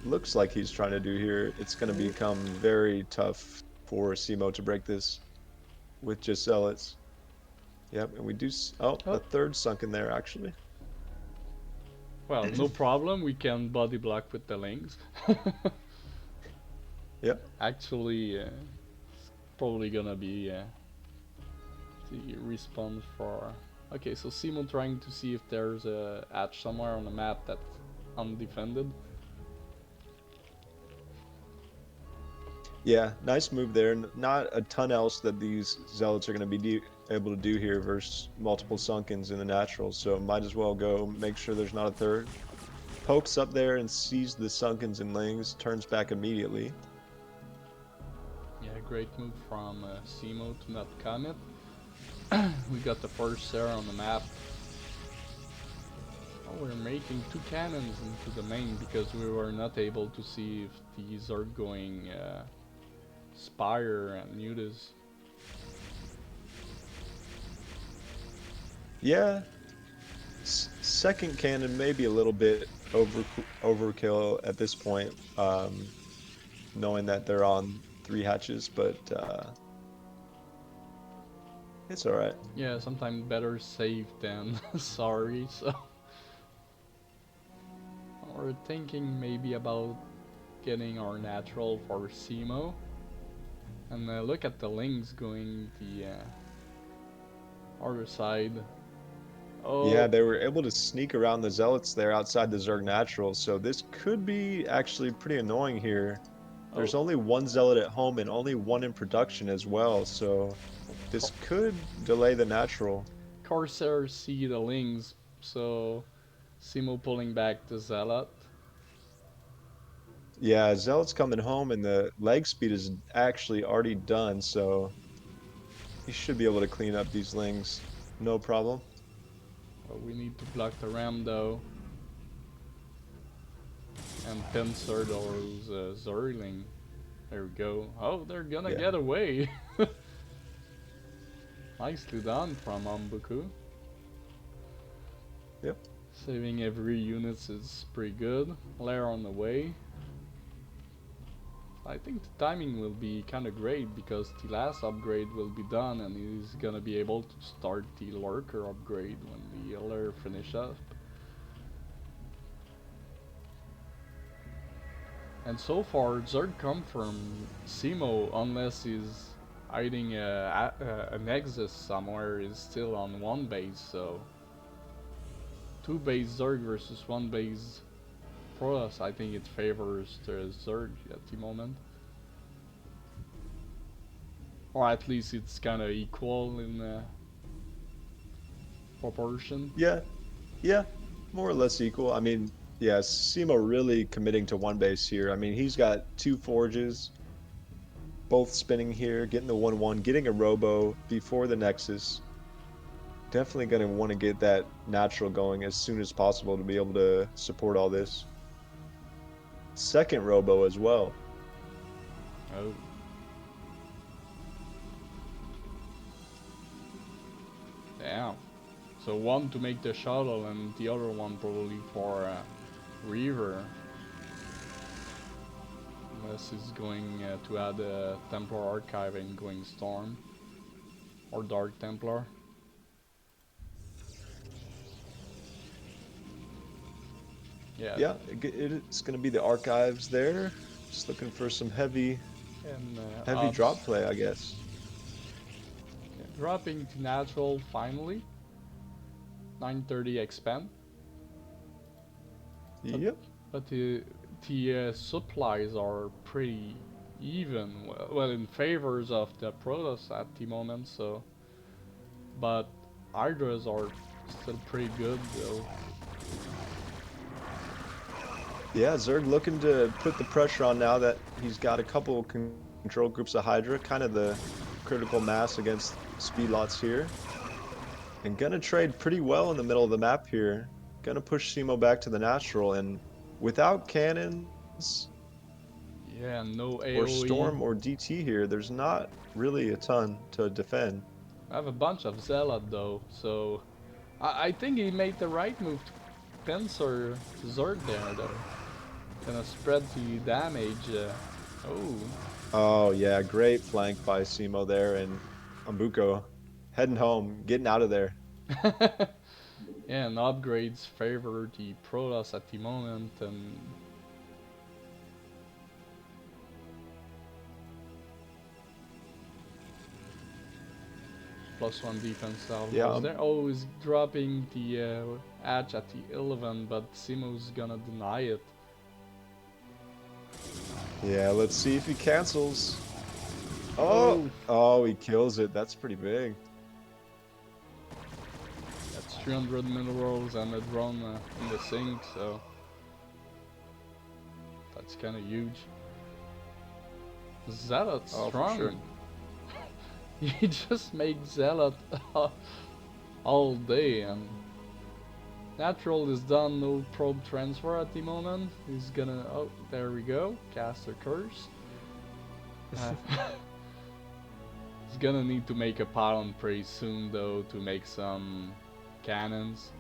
Speaker 2: looks like he's trying to do here, it's going to become very tough for Scimo to break this with just zealots. Yep, and we do. Oh, a
Speaker 1: Oh,
Speaker 2: third sunken there actually.
Speaker 1: well, no problem. We can body block with the links.
Speaker 2: Yep.
Speaker 1: Actually, it's probably gonna be the respawn for. Okay, so Simon trying to see if there's a hatch somewhere on the map that's undefended.
Speaker 2: Yeah, nice move there. Not a ton else that these zealots are going to be able to do here versus multiple sunkens in the natural, so might as well go make sure there's not a third. Pokes up there and sees the sunkens and lings, turns back immediately.
Speaker 1: Yeah, great move from Simo to not commit. We got the first there on the map. Oh, we're making 2 cannons into the main because we were not able to see if these are going Spire and Nudis.
Speaker 2: Yeah, second cannon maybe a little bit overkill at this point, knowing that they're on 3 hatches, but it's all right.
Speaker 1: Yeah, sometimes better safe than sorry, so... We're thinking maybe about getting our natural for Simo. And look at the links going the other side. Oh,
Speaker 2: Yeah, they were able to sneak around the zealots there outside the Zerg natural, so this could be actually pretty annoying here. There's
Speaker 1: oh,
Speaker 2: only 1 zealot at home and only 1 in production as well, so this could delay the natural.
Speaker 1: Corsair see the links, so Simo pulling back the Zealot.
Speaker 2: Yeah, zealot's coming home and the leg speed is actually already done, so he should be able to clean up these lings, no problem.
Speaker 1: But we need to block the ram though. And pincer those Zerling. There we go. Oh, they're gonna
Speaker 2: Yeah.
Speaker 1: get away. Nicely done from Ombuku.
Speaker 2: Yep.
Speaker 1: Saving every unit is pretty good. Lair on the way. I think the timing will be kind of great because the last upgrade will be done and he's gonna be able to start the lurker upgrade when the lair finish up. And so far, Zerg come from Scimo, unless he's hiding a nexus somewhere, is still on one base, so 2 base Zerg versus 1 base Protoss, I think it favors the Zerg at the moment. Or at least it's kinda equal in proportion.
Speaker 2: Yeah. Yeah. More or less equal. I mean, yeah, Simo really committing to one base here. I mean, he's got 2 forges, both spinning here, getting the 1/1, getting a robo before the Nexus. Definitely going to want to get that natural going as soon as possible to be able to support all this. Second robo as well.
Speaker 1: Oh. Damn. So one to make the shuttle and the other one probably for Reaver. Unless he's going to add a Templar Archive and going Storm. Or Dark Templar.
Speaker 2: Yeah, it's going to be the archives there. Just looking for some heavy
Speaker 1: And
Speaker 2: drop play, I guess.
Speaker 1: Okay, dropping to natural finally. 930 expand.
Speaker 2: Yep.
Speaker 1: But the supplies are pretty even. Well, in favors of the Protoss at the moment, so. But Hydras are still pretty good though.
Speaker 2: Yeah, Zerg looking to put the pressure on now that he's got a couple control groups of Hydra, kind of the critical mass against speed lots here. And gonna trade pretty well in the middle of the map here. Gonna push Simo back to the natural, and without cannons
Speaker 1: Yeah, no AoE.
Speaker 2: or Storm or DT here, there's not really a ton to defend.
Speaker 1: I have a bunch of Zealot though, so I think he made the right move to pincer Zerg there though. Gonna spread the damage.
Speaker 2: Oh yeah, great flank by Simo there, and Ombuku heading home, getting out of there.
Speaker 1: Yeah, and upgrades favor the Protoss at the moment, and +1 defense out.
Speaker 2: Yeah.
Speaker 1: There. Oh, he's dropping the edge at the 11, but Simo's gonna deny it.
Speaker 2: Yeah, let's see if he cancels. Oh, he kills it. That's pretty big.
Speaker 1: That's 300 minerals and a drone in the sink, so that's kind of huge. Zealot's strong.
Speaker 2: For sure.
Speaker 1: You just make Zealot all day, and natural is done, no probe transfer at the moment. He's gonna, oh, there we go, cast a curse. He's gonna need to make a pylon pretty soon though to make some cannons.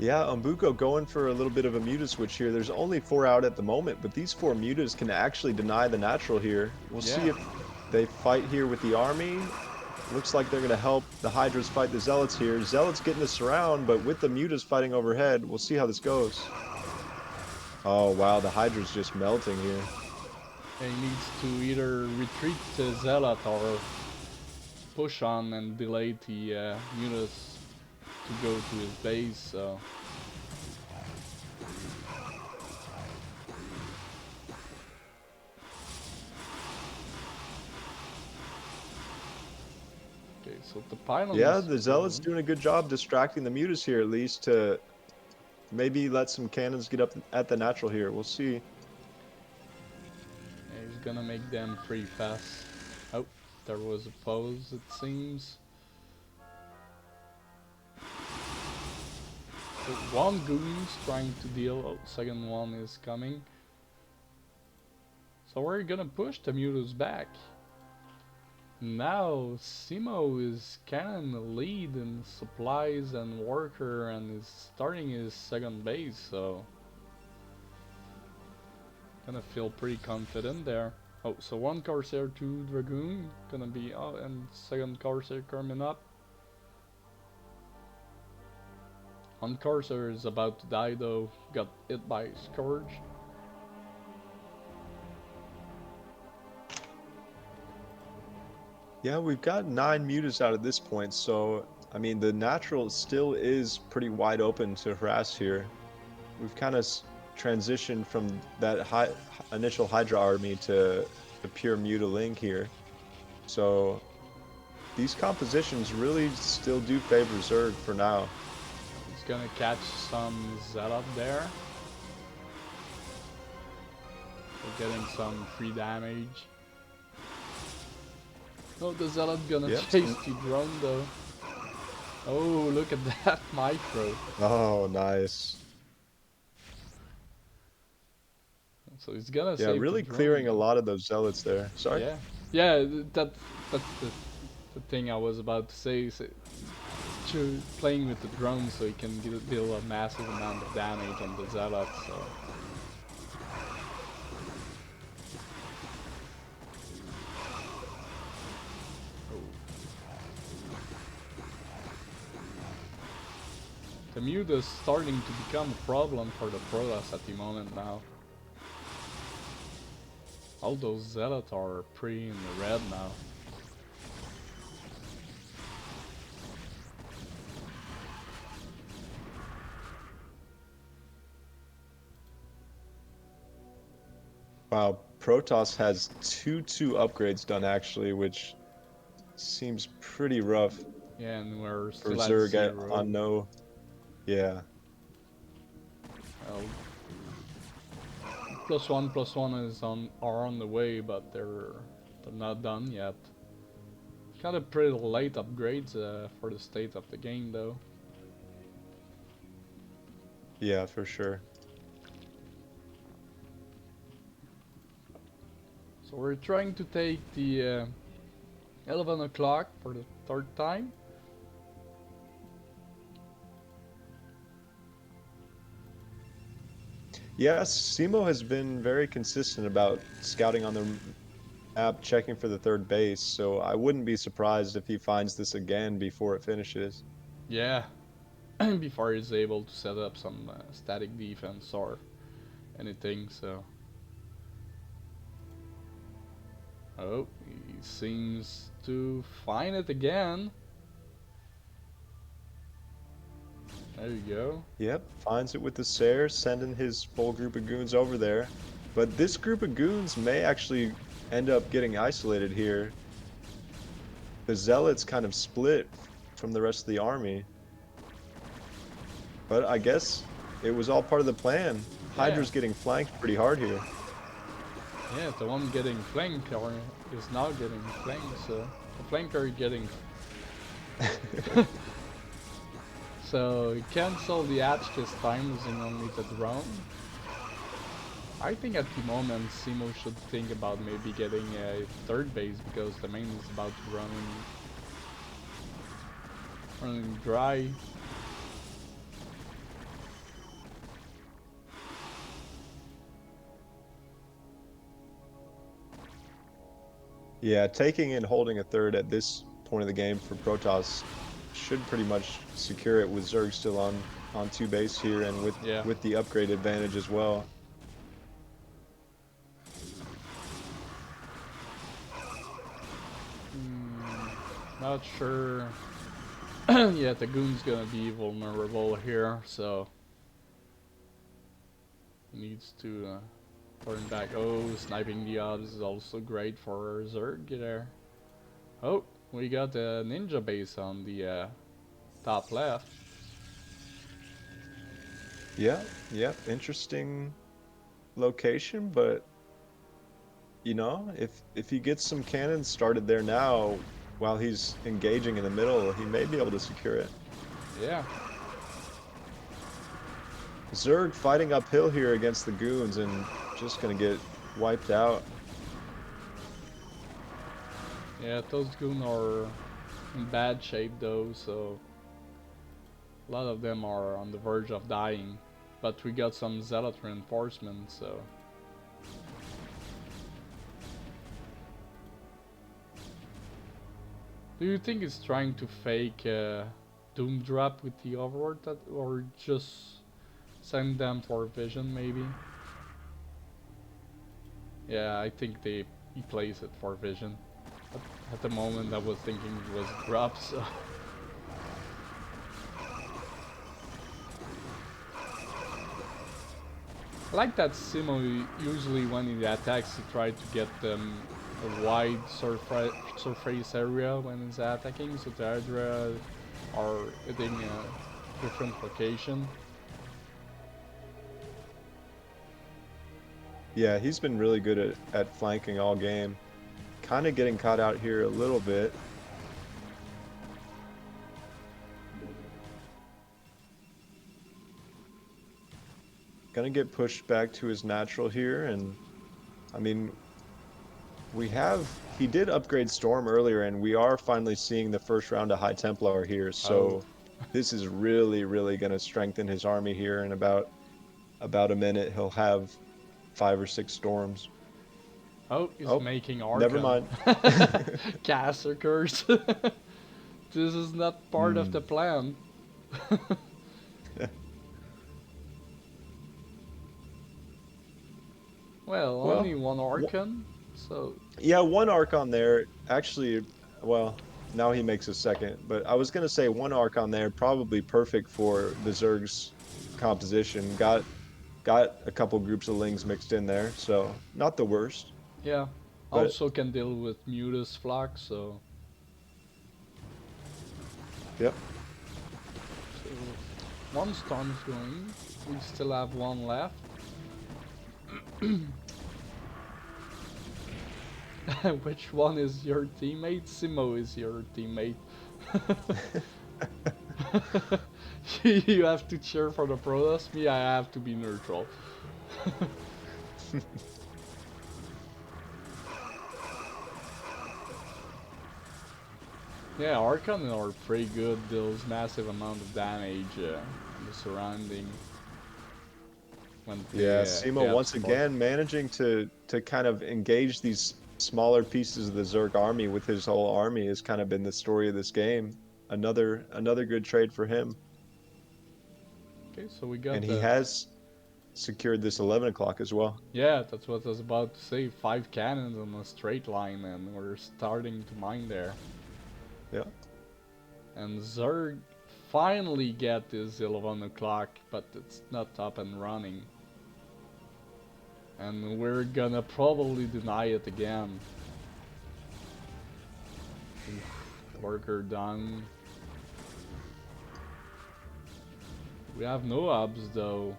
Speaker 2: Yeah, Ombuku going for a little bit of a muta switch here. There's only 4 out at the moment, but these 4 mutas can actually deny the natural here. We'll see if they fight here with the army. Looks like they're going to help the Hydras fight the Zealots here. Zealots getting this around, but with the mutas fighting overhead, we'll see how this goes. Oh wow, the Hydra's just melting here.
Speaker 1: He needs to either retreat to Zealot or push on and delay the mutas to go to his base, so. Okay, so the pylon.
Speaker 2: Yeah, the Zealot's doing a good job distracting the mutas here, at least to maybe let some cannons get up at the natural here. We'll see.
Speaker 1: Yeah, he's gonna make them pretty fast. Oh, there was a pause, it seems. So one goon's trying to deal. Oh, second one is coming. So we're gonna push Tmills back. Now Scimo is kinda in the lead in supplies and worker and is starting his second base, so gonna feel pretty confident there. Oh, so one Corsair, two Dragoon gonna be and second Corsair coming up. One Corsair is about to die though, got hit by Scourge.
Speaker 2: Yeah, we've got 9 mutas out at this point, so I mean the natural still is pretty wide open to harass here. We've kind of transitioned from that initial Hydra army to the pure muta link here. So these compositions really still do favor Zerg for now.
Speaker 1: He's gonna catch some Zealot there. We're getting some free damage. Oh, the Zealot gonna chase the drone though. Oh, look at that micro.
Speaker 2: Oh, nice.
Speaker 1: So he's gonna
Speaker 2: yeah,
Speaker 1: save
Speaker 2: really
Speaker 1: the drone,
Speaker 2: clearing
Speaker 1: though.
Speaker 2: a lot of those Zealots there. Sorry?
Speaker 1: Yeah, that's the thing I was about to say. Playing with the drone so he can deal a massive amount of damage on the Zealots. So. The Muta is starting to become a problem for the Protoss at the moment now. All those Zealots are pretty in the red now.
Speaker 2: Wow, Protoss has 2-2 upgrades done actually, which seems pretty rough.
Speaker 1: Yeah, and we're
Speaker 2: for
Speaker 1: still
Speaker 2: Zerg
Speaker 1: at 0.
Speaker 2: on no. Yeah.
Speaker 1: Well, +1 are on the way, but they're not done yet. Kind of pretty late upgrades for the state of the game, though.
Speaker 2: Yeah, for sure.
Speaker 1: So we're trying to take the 11 o'clock for the third time.
Speaker 2: Yes, Scimo has been very consistent about scouting on the map, checking for the third base, so I wouldn't be surprised if he finds this again before it finishes.
Speaker 1: Yeah, before he's able to set up some static defense or anything, so. Oh, he seems to find it again. There you go.
Speaker 2: Yep, finds it with the Sair, sending his full group of goons over there. But this group of goons may actually end up getting isolated here. The Zealots kind of split from the rest of the army. But I guess it was all part of the plan. Hydra's getting flanked pretty hard here.
Speaker 1: Yeah, the one getting flanked or is now getting flanked, so the flanker getting. So he canceled the hatch this time using only the drone. I think at the moment Scimo should think about maybe getting a third base because the main is about to running dry.
Speaker 2: Yeah, taking and holding a third at this point of the game for Protoss should pretty much secure it with Zerg still on 2 base here and with the upgrade advantage as well.
Speaker 1: Not sure. Yeah, the goon's gonna be vulnerable here, so he needs to turn back. Oh, sniping the odds is also great for Zerg there. Oh, we got a ninja base on the top left.
Speaker 2: Yeah, interesting location, but you know, if he gets some cannons started there now while he's engaging in the middle, he may be able to secure it.
Speaker 1: Yeah.
Speaker 2: Zerg fighting uphill here against the goons and just gonna get wiped out.
Speaker 1: Yeah, those goons are in bad shape though, so a lot of them are on the verge of dying. But we got some zealot reinforcements, so. Do you think it's trying to fake Doom drop with the overlord, or just send them for vision maybe? Yeah, I think he plays it for vision. At the moment I was thinking it was drop, so. I like that Scimo usually when he attacks he tries to get a wide surface area when he's attacking, so the Hydra are hitting a different location.
Speaker 2: Yeah, he's been really good at flanking all game. Kind of getting caught out here a little bit. Gonna get pushed back to his natural here, and I mean, he did upgrade Storm earlier, and we are finally seeing the first round of High Templar here,
Speaker 1: Oh.
Speaker 2: so this is really gonna strengthen his army here. In about a minute, he'll have 5 or 6 Storms.
Speaker 1: Oh, he's
Speaker 2: Oh,
Speaker 1: making
Speaker 2: never
Speaker 1: Archon.
Speaker 2: mind.
Speaker 1: Caster curse. This is not part of the plan. Well,
Speaker 2: Well,
Speaker 1: only one Archon, so.
Speaker 2: yeah, one Archon there. Actually, well, now he makes a second, but I was gonna say one Archon there, probably perfect for the Zerg's composition. Got a couple groups of Lings mixed in there, so not the worst.
Speaker 1: Yeah,
Speaker 2: But
Speaker 1: also can deal with Mutus Flock, so.
Speaker 2: yep.
Speaker 1: So one storm's going. We still have one left. Which one is your teammate? Scimo is your teammate. You have to cheer for the Protoss. Me, I have to be neutral. Yeah, Archon are pretty good, deals massive amount of damage in the surrounding. When
Speaker 2: Yeah,
Speaker 1: they
Speaker 2: Scimo
Speaker 1: have
Speaker 2: once
Speaker 1: support.
Speaker 2: again managing to kind of engage these smaller pieces of the Zerg army with his whole army has kind of been the story of this game. Another good trade for him.
Speaker 1: Okay, so we
Speaker 2: And
Speaker 1: got
Speaker 2: he
Speaker 1: the.
Speaker 2: has secured this 11 o'clock as well.
Speaker 1: Yeah, that's what I was about to say. 5 cannons on a straight line, and we're starting to mine there.
Speaker 2: Yeah.
Speaker 1: And Zerg finally get this 11 o'clock, but it's not up and running. And we're gonna probably deny it again. Oof, worker done. We have no hubs though.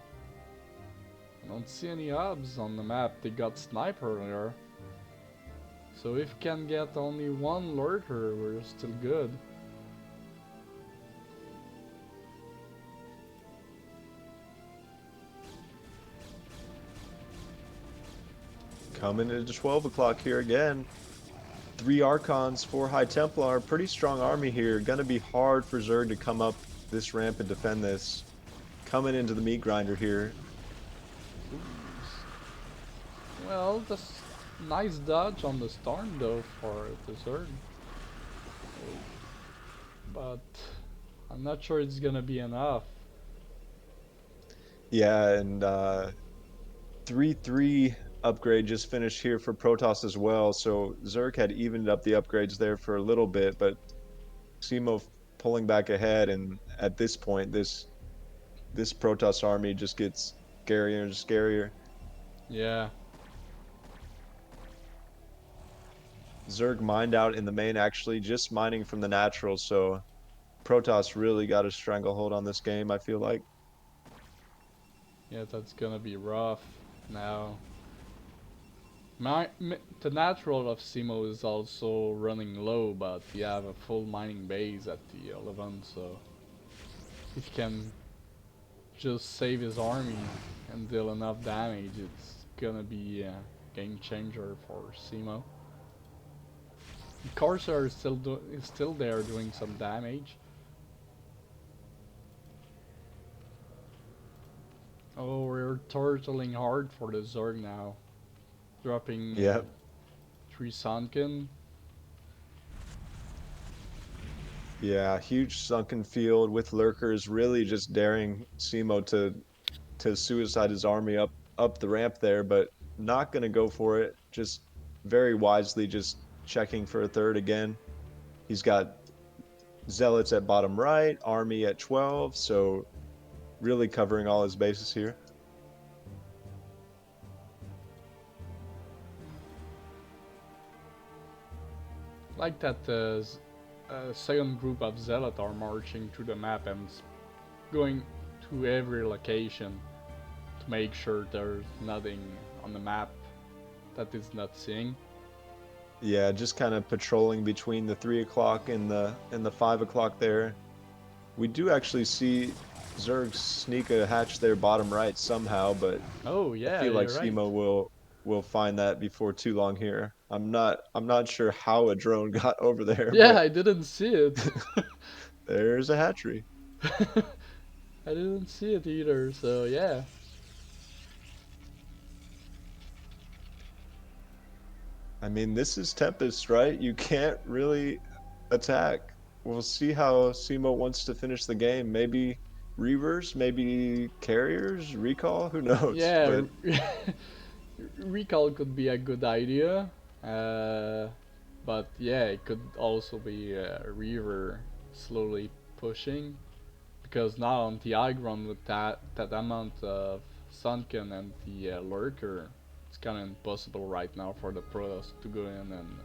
Speaker 1: I don't see any hubs on the map. They got sniper earlier. So if we can get only one lurker, we're still good.
Speaker 2: Coming into 12 o'clock here again. 3 Archons, 4 High Templar. Pretty strong army here. Gonna be hard for Zerg to come up this ramp and defend this. Coming into the meat grinder here.
Speaker 1: Well, that's nice dodge on the storm though for the Zerg. But I'm not sure it's gonna be enough.
Speaker 2: Yeah, and 3-3 upgrade just finished here for Protoss as well. So Zerg had evened up the upgrades there for a little bit, but Scimo pulling back ahead, and at this point, this Protoss army just gets scarier and scarier.
Speaker 1: Yeah.
Speaker 2: Zerg mined out in the main, actually just mining from the natural, so Protoss really got a stranglehold on this game, I feel like.
Speaker 1: Yeah, that's gonna be rough now. The natural of Simo is also running low, but you have a full mining base at the 11, so if he can just save his army and deal enough damage, it's gonna be a game changer for Simo. Corsair is still there doing some damage. Oh, we're turtling hard for the Zerg now. Dropping
Speaker 2: Yep.
Speaker 1: 3 Sunken.
Speaker 2: Yeah, huge sunken field with lurkers really just daring Scimo to suicide his army up the ramp there, but not gonna go for it. Just very wisely just checking for a third again. He's got zealots at bottom right, army at 12, so really covering all his bases here.
Speaker 1: Like that second group of Zealot are marching through the map and going to every location to make sure there's nothing on the map that is not seeing.
Speaker 2: Yeah, just kind of patrolling between the 3 o'clock and the 5 o'clock there. We do actually see Zerg sneak a hatch there bottom right somehow, but
Speaker 1: Oh
Speaker 2: I
Speaker 1: yeah,
Speaker 2: feel like
Speaker 1: you're right.
Speaker 2: Scimo will find that before too long here. I'm not sure how a drone got over there,
Speaker 1: Yeah,
Speaker 2: but
Speaker 1: I didn't see it.
Speaker 2: there's a hatchery.
Speaker 1: I didn't see it either, so yeah.
Speaker 2: I mean, this is Tempest, right? You can't really attack. We'll see how Scimo wants to finish the game. Maybe Reavers, maybe Carriers, Recall, who knows?
Speaker 1: Yeah,
Speaker 2: But
Speaker 1: recall could be a good idea. But yeah, it could also be a Reaver slowly pushing. Because now on the high ground with that amount of Sunken and the Lurker, it's kind of impossible right now for the Protoss to go in and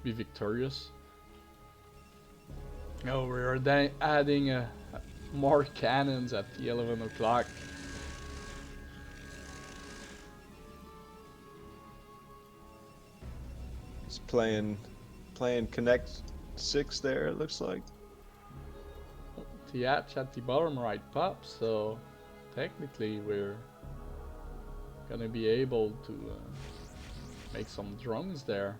Speaker 1: be victorious. Oh, we are adding more cannons at the 11 o'clock.
Speaker 2: he's playing Connect 6 there, it looks like.
Speaker 1: The hatch at the bottom right pops, so technically we're gonna be able to make some drones there.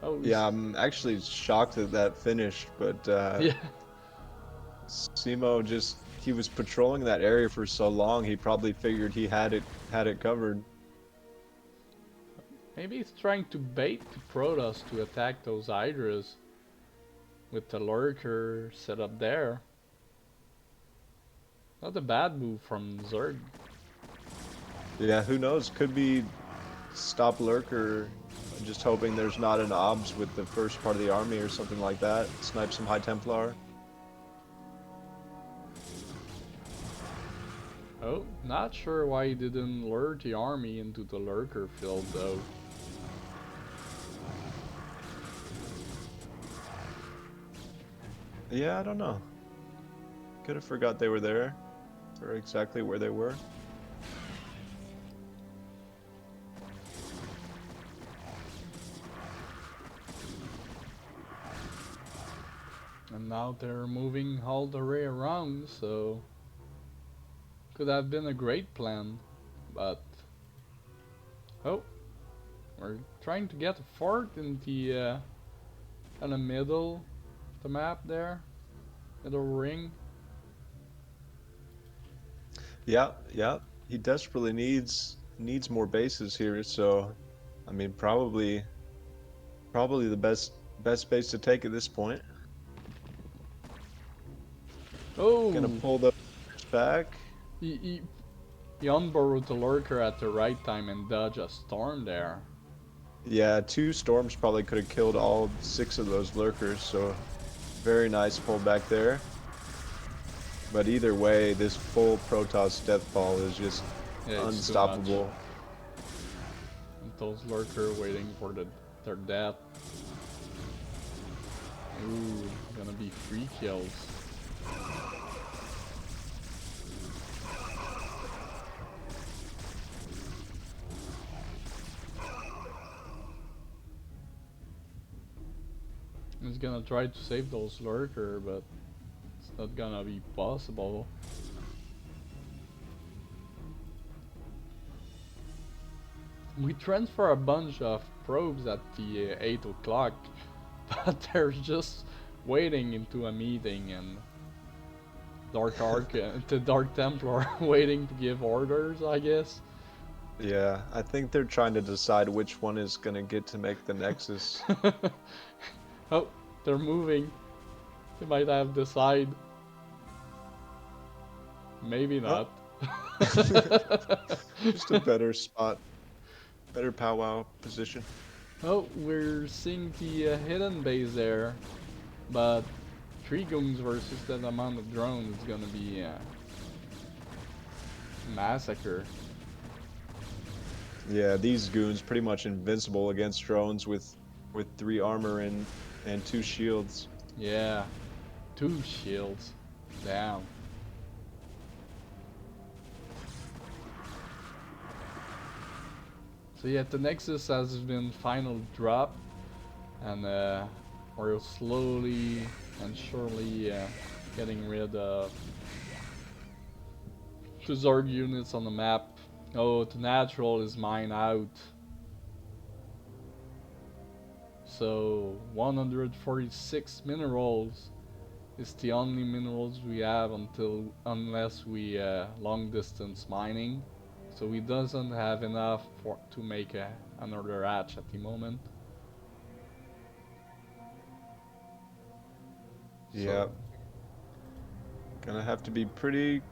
Speaker 1: Oh
Speaker 2: Yeah, I'm actually shocked that that finished, but
Speaker 1: yeah.
Speaker 2: Scimo he was patrolling that area for so long, he probably figured he had it covered.
Speaker 1: Maybe he's trying to bait the Protoss to attack those Hydras with the Lurker set up there. Not a bad move from Zerg.
Speaker 2: Yeah, who knows? Could be stop lurker, just hoping there's not an obs with the first part of the army or something like that. Snipe some High Templar.
Speaker 1: Oh, not sure why he didn't lure the army into the Lurker field though.
Speaker 2: Yeah, I don't know. Could have forgot they were there, or exactly where they were.
Speaker 1: And now they're moving all the way around, so could have been a great plan, but oh, we're trying to get a fort in the middle of the map there, middle ring.
Speaker 2: Yeah, yeah. He desperately needs more bases here, so I mean probably the best base to take at this point.
Speaker 1: Oh,
Speaker 2: Gonna pull those back.
Speaker 1: he unburrowed the Lurker at the right time and dodged a storm there.
Speaker 2: Yeah, 2 storms probably could have killed all 6 of those lurkers, so very nice pullback there. But either way, this full Protoss deathfall is just unstoppable.
Speaker 1: And those Lurker waiting for their death. Ooh, gonna be 3 kills. He's gonna try to save those Lurker, but it's not gonna be possible. We transfer a bunch of probes at the 8 o'clock, but they're just waiting into a meeting, and the Dark Templar waiting to give orders, I guess.
Speaker 2: Yeah, I think they're trying to decide which one is gonna get to make the Nexus.
Speaker 1: Oh, they're moving. They might have decide. Maybe not.
Speaker 2: Just a better spot, better powwow position.
Speaker 1: Oh, we're seeing the hidden base there, but 3 goons versus that amount of drones is gonna be a massacre.
Speaker 2: Yeah, these goons pretty much invincible against drones with 3 armor and 2 shields.
Speaker 1: Yeah, 2 shields. Damn. So yeah, the Nexus has been final dropped, and we're slowly and surely getting rid of the Zerg units on the map. Oh, the natural is mine out. So 146 minerals is the only minerals we have unless we long distance mining. So we doesn't have enough to make another hatch at the moment.
Speaker 2: Yeah.
Speaker 1: So,
Speaker 2: Gonna have to be pretty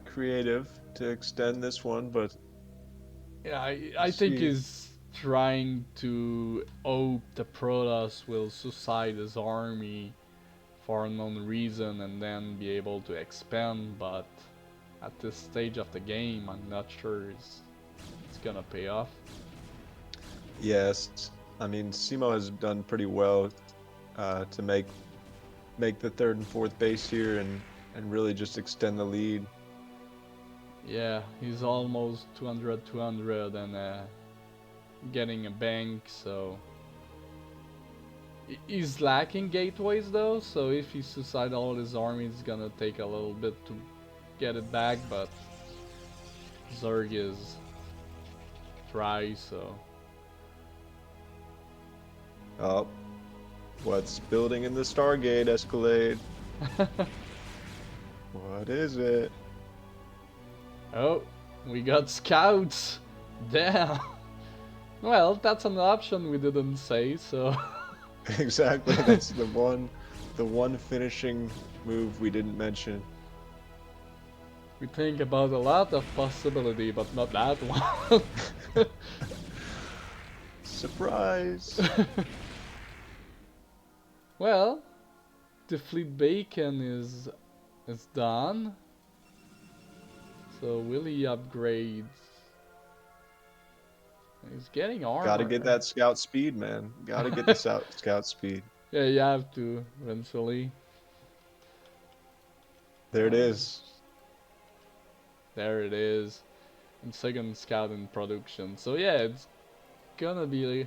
Speaker 2: creative to extend this one, but
Speaker 1: yeah, I think he's trying to hope the Protoss will suicide his army for unknown reason and then be able to expand, but at this stage of the game, I'm not sure it's gonna pay off.
Speaker 2: yes, I mean Scimo has done pretty well to make the 3rd and 4th base here and really just extend the lead.
Speaker 1: Yeah, he's almost 200 and getting a bank, so he's lacking gateways though, so if he suicide all his army, it's gonna take a little bit to get it back, but Zerg is dry, so...
Speaker 2: Oh, what's building in the Stargate, Escalade? What is it?
Speaker 1: Oh, we got scouts! Damn! Well, that's an option we didn't say, so...
Speaker 2: Exactly, that's the one finishing move we didn't mention.
Speaker 1: We think about a lot of possibility, but not that one.
Speaker 2: Surprise!
Speaker 1: Well, the fleet bacon is done. So will he upgrade? He's getting armor.
Speaker 2: Gotta get that scout speed, man. Gotta get the scout speed.
Speaker 1: Yeah, you have to eventually.
Speaker 2: There it is.
Speaker 1: There it is. And 2nd scout in production. So yeah, it's gonna be...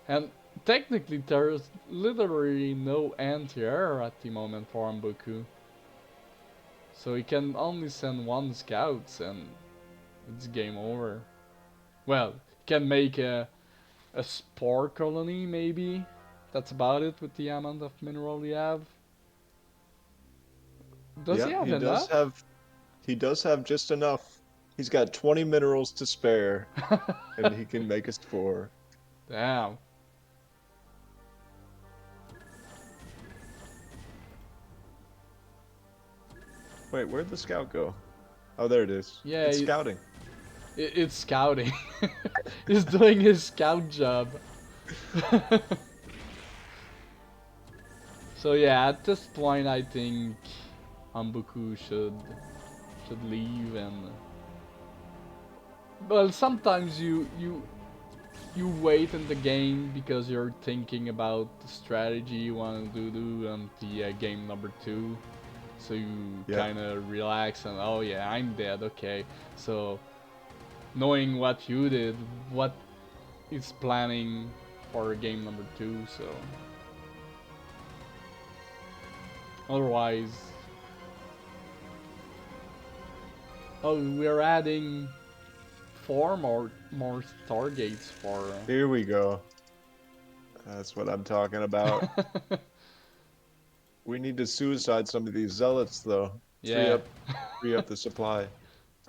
Speaker 1: And technically there's literally no anti-air at the moment for Ombuku. So he can only send 1 scout and it's game over. Well, can make a spore colony maybe. That's about it with the amount of mineral you have. Does he have enough?
Speaker 2: He does have just enough. He's got 20 minerals to spare, and he can make a spore.
Speaker 1: Damn.
Speaker 2: Wait, where'd the scout go? Oh, there it is.
Speaker 1: Yeah,
Speaker 2: it's scouting.
Speaker 1: It's scouting. He's doing his scout job. So yeah, at this point I think Ombuku should leave, and well, sometimes you wait in the game because you're thinking about the strategy you want to do on the game number 2. So you kind of relax and, oh yeah, I'm dead, okay. So knowing what you did, what is planning for game number 2, so otherwise... Oh, we're adding 4 more stargates for.
Speaker 2: Here we go. That's what I'm talking about. We need to suicide some of these zealots, though.
Speaker 1: Yeah.
Speaker 2: Free up the supply.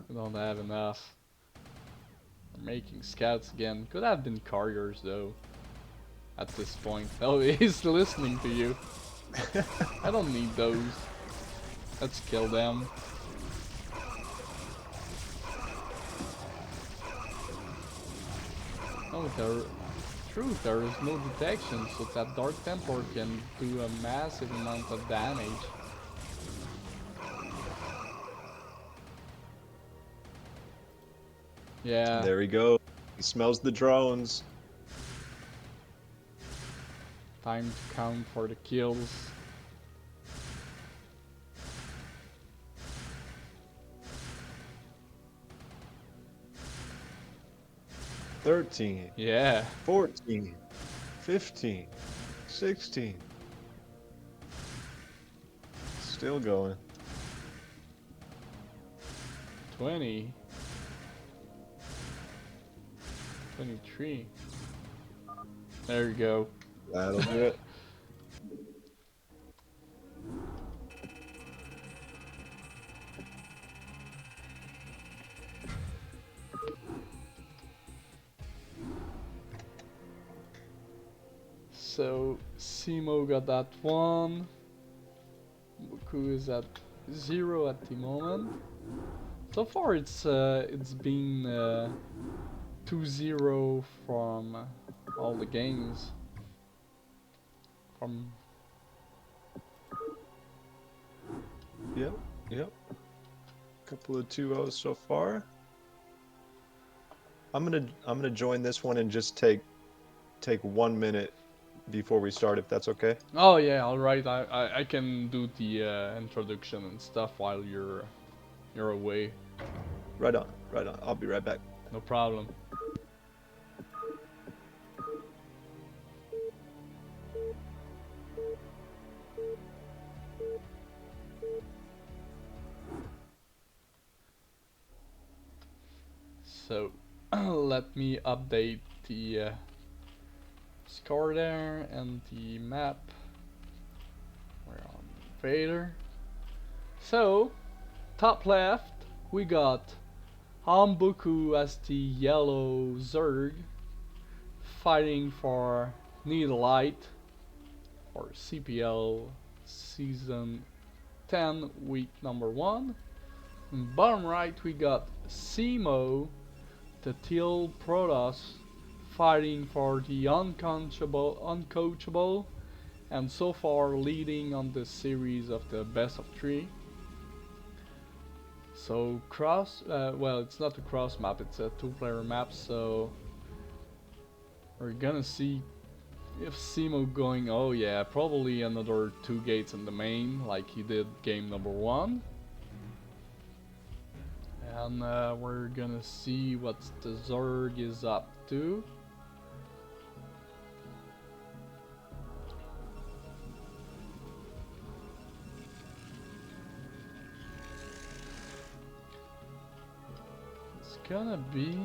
Speaker 1: We don't have enough. We're making scouts again. Could have been carriers though. At this point. Oh, he's listening to you. I don't need those. Let's kill them. Oh, there is no detection, so that Dark Temper can do a massive amount of damage. Yeah.
Speaker 2: There we go. He smells the drones.
Speaker 1: Time to count for the kills.
Speaker 2: $13.
Speaker 1: Yeah.
Speaker 2: $14. $15. $16. Still going.
Speaker 1: 20. 23. There you go.
Speaker 2: That'll do it.
Speaker 1: So Scimo got that one. Ombuku is at 0 at the moment. So far it's been 2-0 from all the games.
Speaker 2: Yep. Couple of 2-0s so far. I'm gonna join this one and just take 1 minute before we start, if that's okay.
Speaker 1: Oh yeah, all right. I can do the introduction and stuff while you're away.
Speaker 2: Right on. I'll be right back.
Speaker 1: No problem. So let me update the score there and the map. We're on Vader. So top left we got Ombuku as the yellow Zerg fighting for Needle Light for CPL season 10 week number 1. And bottom right we got Scimo, the Teal Protoss, fighting for the uncoachable, and so far leading on the series of the best of 3. So well, it's not a cross map, it's a 2-player map, so we're gonna see if Scimo going, oh yeah, probably another 2 gates in the main like he did game number 1. And we're gonna see what the Zerg is up to. It's gonna be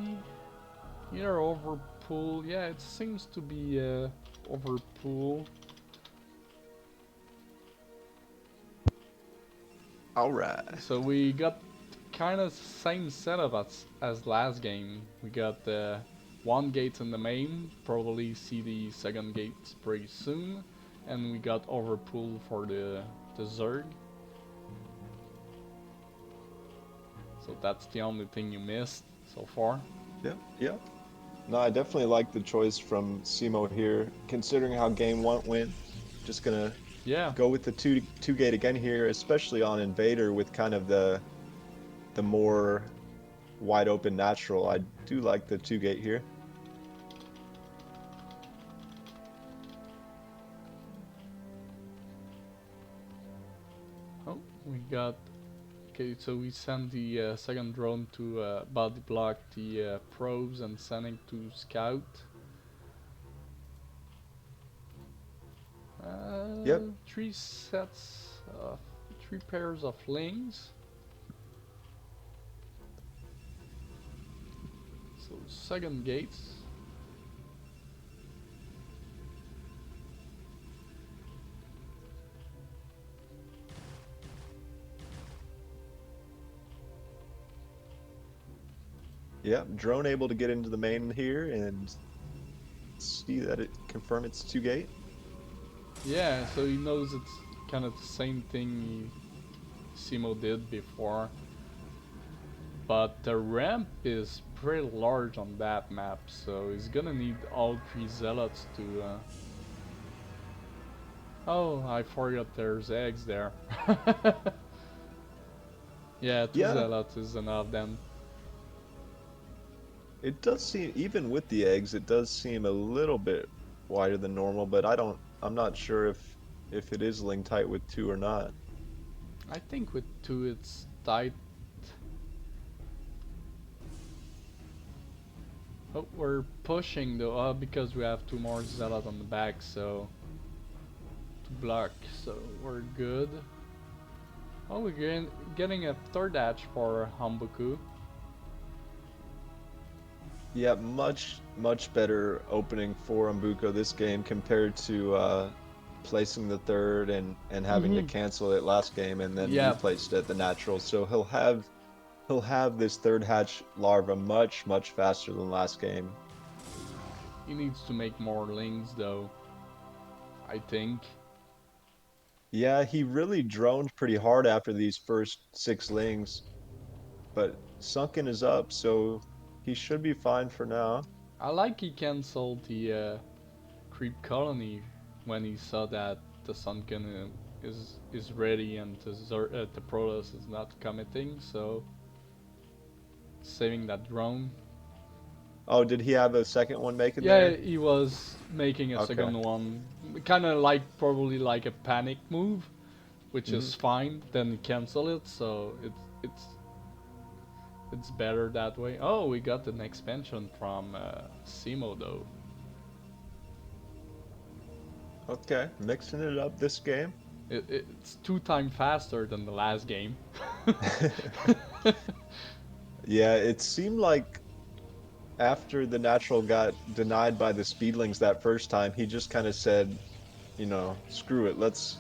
Speaker 1: either overpool. Yeah, it seems to be overpool.
Speaker 2: Alright.
Speaker 1: So we got kind of same setup as last game. We got 1 gate in the main, probably see the second gate pretty soon, and we got overpool for the Zerg. So that's the only thing you missed so far.
Speaker 2: Yep. No, I definitely like the choice from Scimo here, considering how game 1 went. Just gonna go with the two gate again here, especially on Invader with kind of the more wide open natural. I do like the 2 gate here.
Speaker 1: Oh, we got. Okay, so we send the second drone to body block the probes and sending to scout.
Speaker 2: Yep.
Speaker 1: 3 sets of 3 pairs of lings. second gates.
Speaker 2: Yeah, drone able to get into the main here and see that it confirm it's 2 gate.
Speaker 1: Yeah, so he knows it's kind of the same thing Scimo did before. But the ramp is pretty large on that map, so he's gonna need all 3 zealots to... Oh, I forgot there's eggs there. Yeah, 2
Speaker 2: Yeah,
Speaker 1: zealots is enough then.
Speaker 2: it does seem, even with the eggs, it does seem a little bit wider than normal, but I'm not sure if it is ling tight with 2 or not.
Speaker 1: I think with 2 it's tight. Oh, we're pushing though, because we have 2 more zealots on the back, so... to block, so we're good. Oh, we're getting a 3rd hatch for Ombuku.
Speaker 2: Yeah, much better opening for Ombuku this game compared to placing the 3rd and having to cancel it last game and then
Speaker 1: Yeah,
Speaker 2: replaced at the natural. So he'll have this 3rd hatch larva much faster than last game.
Speaker 1: he needs to make more lings though, I think.
Speaker 2: Yeah, he really droned pretty hard after these first 6 lings, but Sunken is up, so he should be fine for now.
Speaker 1: I like he cancelled the creep colony when he saw that the Sunken is ready and the Protoss is not committing, so saving that drone.
Speaker 2: Oh, did he have a second one make it
Speaker 1: Yeah,
Speaker 2: there?
Speaker 1: he was making a
Speaker 2: Okay.
Speaker 1: second one, kind of like probably like a panic move, which is fine. Then cancel it, so it's better that way. Oh, we got an expansion from Scimo though.
Speaker 2: Okay, mixing it up this game.
Speaker 1: It's 2 times faster than the last game.
Speaker 2: Yeah, it seemed like after the natural got denied by the speedlings that first time, he just kind of said, you know, screw it, let's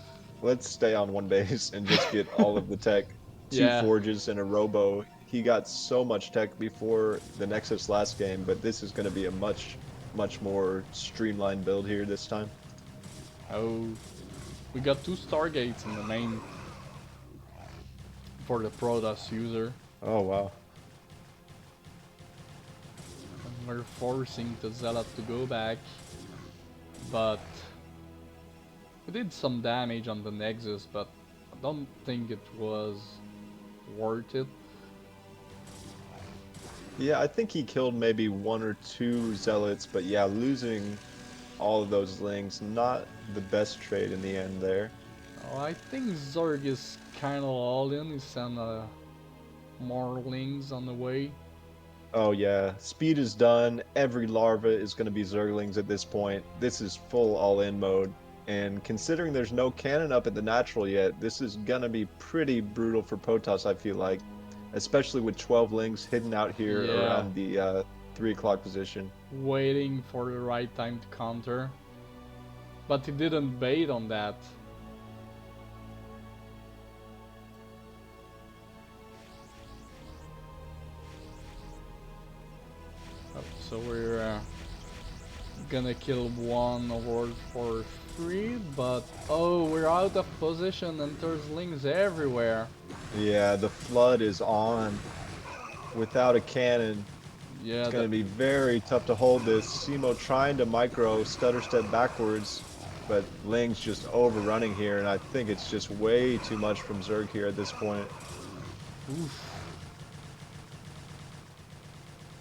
Speaker 2: stay on one base and just get all of the tech. 2
Speaker 1: Yeah,
Speaker 2: forges and a robo. He got so much tech before the Nexus last game, but this is going to be a much more streamlined build here this time.
Speaker 1: oh, we got 2 Stargates in the main for the Protoss user.
Speaker 2: Oh wow.
Speaker 1: And we're forcing the Zealot to go back, but we did some damage on the Nexus, but I don't think it was worth it.
Speaker 2: Yeah, I think he killed maybe 1 or 2 zealots, but yeah, losing all of those lings, not the best trade in the end there.
Speaker 1: Oh, I think Zerg is kind of all in. He sent more lings on the way.
Speaker 2: Oh yeah, speed is done. Every larva is going to be Zerglings at this point. This is full all-in mode. And considering there's no cannon up at the natural yet, this is going to be pretty brutal for Protoss, I feel like. Especially with 12 lings hidden out here around the 3 o'clock position.
Speaker 1: Waiting for the right time to counter. But he didn't bait on that. So we're gonna kill 1 horde for free, but oh, we're out of position and there's lings everywhere.
Speaker 2: Yeah, the flood is on. Without a cannon,
Speaker 1: Yeah,
Speaker 2: it's going to be very tough to hold this. Scimo trying to micro stutter step backwards, but Ling's just overrunning here, and I think it's just way too much from Zerg here at this point.
Speaker 1: oof.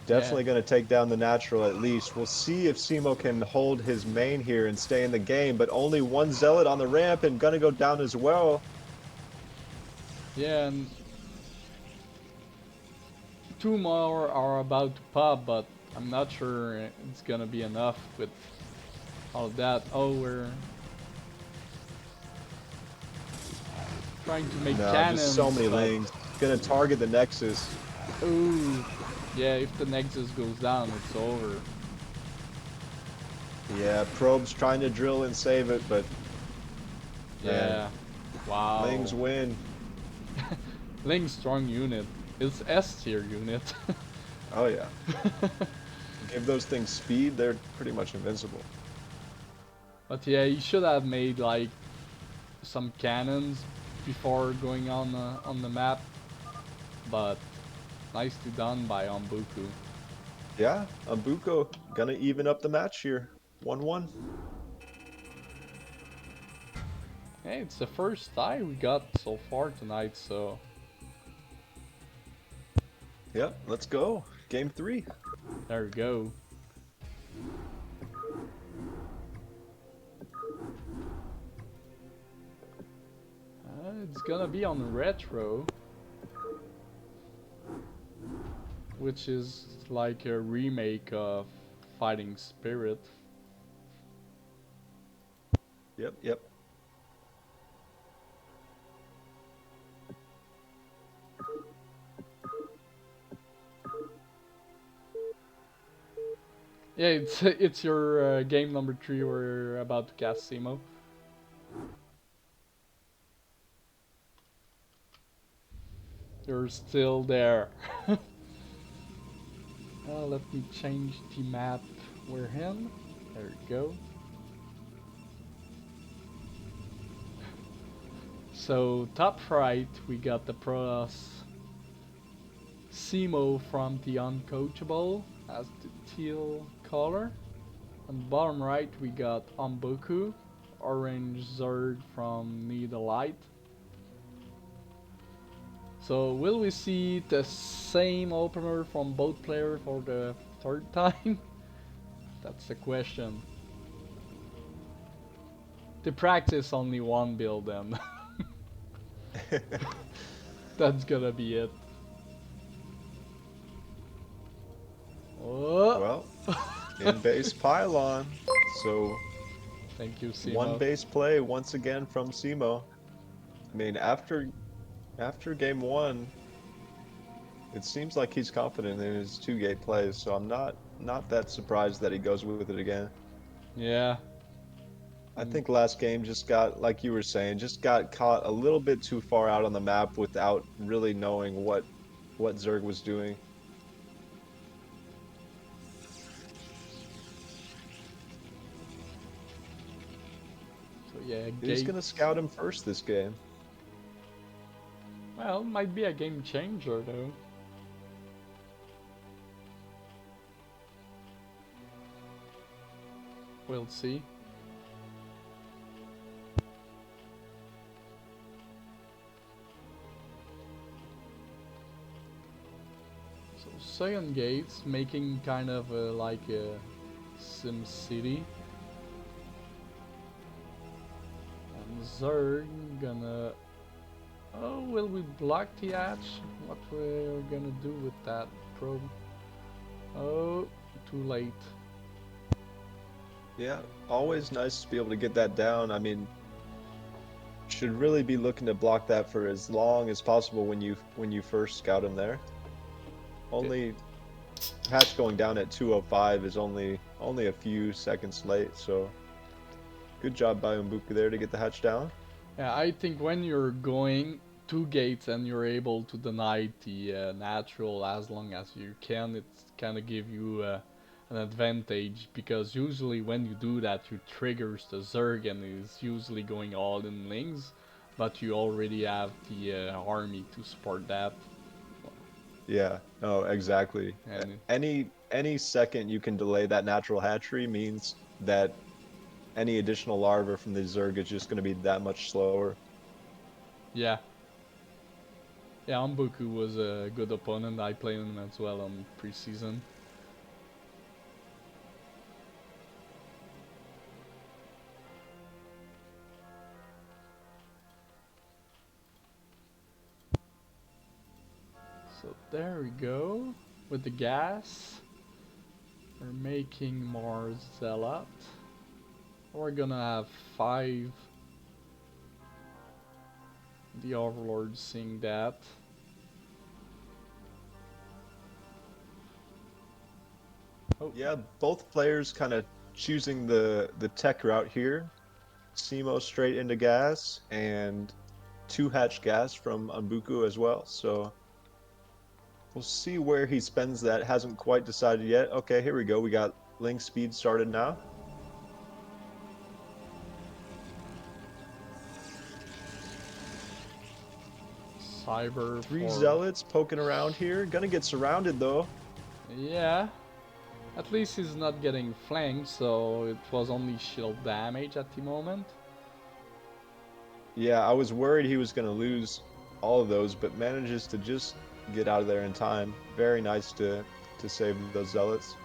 Speaker 2: Definitely going to take down the natural at least. We'll see if Scimo can hold his main here and stay in the game, but only 1 zealot on the ramp and going to go down as well.
Speaker 1: Yeah, and 2 more are about to pop, but I'm not sure it's gonna be enough with all of that. Oh, we're trying to make
Speaker 2: No,
Speaker 1: cannons.
Speaker 2: just so many
Speaker 1: but...
Speaker 2: Lings. Going to target the Nexus.
Speaker 1: Ooh, Yeah, if the Nexus goes down, it's over.
Speaker 2: Yeah, Probe's trying to drill and save it, but man,
Speaker 1: Yeah. Wow.
Speaker 2: Lings win.
Speaker 1: Ling's strong unit. It's S tier unit.
Speaker 2: Oh yeah. Give those things speed, they're pretty much invincible.
Speaker 1: But yeah, you should have made like some cannons before going on the map. But nicely done by Ombuku.
Speaker 2: Yeah, Umbuko gonna even up the match here. 1-1.
Speaker 1: Hey, it's the first tie we got so far tonight, so
Speaker 2: Yep, let's go. Game 3.
Speaker 1: there we go. It's gonna be on retro, which is like a remake of Fighting Spirit.
Speaker 2: Yep.
Speaker 1: Yeah, it's your game number 3 we're about to cast Scimo. You're still there. Let me change the map we're in. There we go. So top right we got the Protoss Scimo from the Uncoachable as the teal color. On bottom right we got Ombuku, orange Zerg from Need a Light. So will we see the same opener from both players for the third time? That's the question. To practice only one build then. That's gonna be it. Oh.
Speaker 2: Well, in base pylon. So
Speaker 1: Thank you,
Speaker 2: one
Speaker 1: Scimo.
Speaker 2: base play once again from Scimo. I mean, after game 1, it seems like he's confident in his 2-gate plays, so I'm not that surprised that he goes with it again.
Speaker 1: Yeah.
Speaker 2: I think last game just got, like you were saying, just got caught a little bit too far out on the map without really knowing what Zerg was doing.
Speaker 1: So yeah,
Speaker 2: He's
Speaker 1: gate.
Speaker 2: gonna scout him first this game.
Speaker 1: Well, might be a game changer though. We'll see. So second gate's making kind of like a Sim City. And Zerg gonna... Oh, will we block the hatch? What we're gonna do with that probe? Oh, too late.
Speaker 2: Yeah, always nice to be able to get that down. I mean, should really be looking to block that for as long as possible when you first scout him there. Only hatch going down at 205 is only a few seconds late, so good job by Umbuku there to get the hatch down.
Speaker 1: Yeah, I think when you're going two gates and you're able to deny the natural as long as you can, it's kind of give you an advantage, because usually when you do that you triggers the Zerg and is usually going all in lings, but you already have the army to support that.
Speaker 2: Yeah, no, exactly.
Speaker 1: And
Speaker 2: Any second you can delay that natural hatchery means that any additional larva from the Zerg is just going to be that much slower.
Speaker 1: yeah, yeah, Ombuku was a good opponent. I played him as well on preseason. So there we go. With the gas, we're making more Zealot. We're gonna have 5. The Overlord seeing that. Oh,
Speaker 2: Yeah, both players kind of choosing the tech route here. Scimo straight into gas and two hatch gas from Ombuku as well. So we'll see where he spends that. Hasn't quite decided yet. Okay, here we go. We got Link speed started now.
Speaker 1: cyber
Speaker 2: Three
Speaker 1: for...
Speaker 2: zealots poking around here. Gonna get surrounded though.
Speaker 1: Yeah, at least he's not getting flanked, so it was only shield damage at the moment.
Speaker 2: Yeah, I was worried he was gonna lose all of those, but manages to just get out of there in time. Very nice to save those zealots.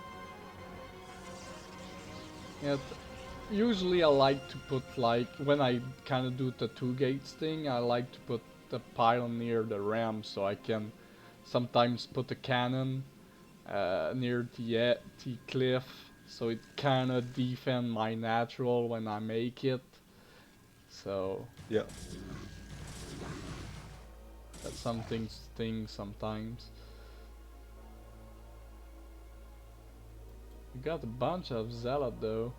Speaker 1: Yeah, usually I like to put, like, when I kind of do the two gates thing, I like to put the pylon near the ramp so I can sometimes put the cannon near the cliff, so it kind of defend my natural when I make it. So
Speaker 2: Yeah.
Speaker 1: that's something thing sometimes. We got a bunch of zealot though,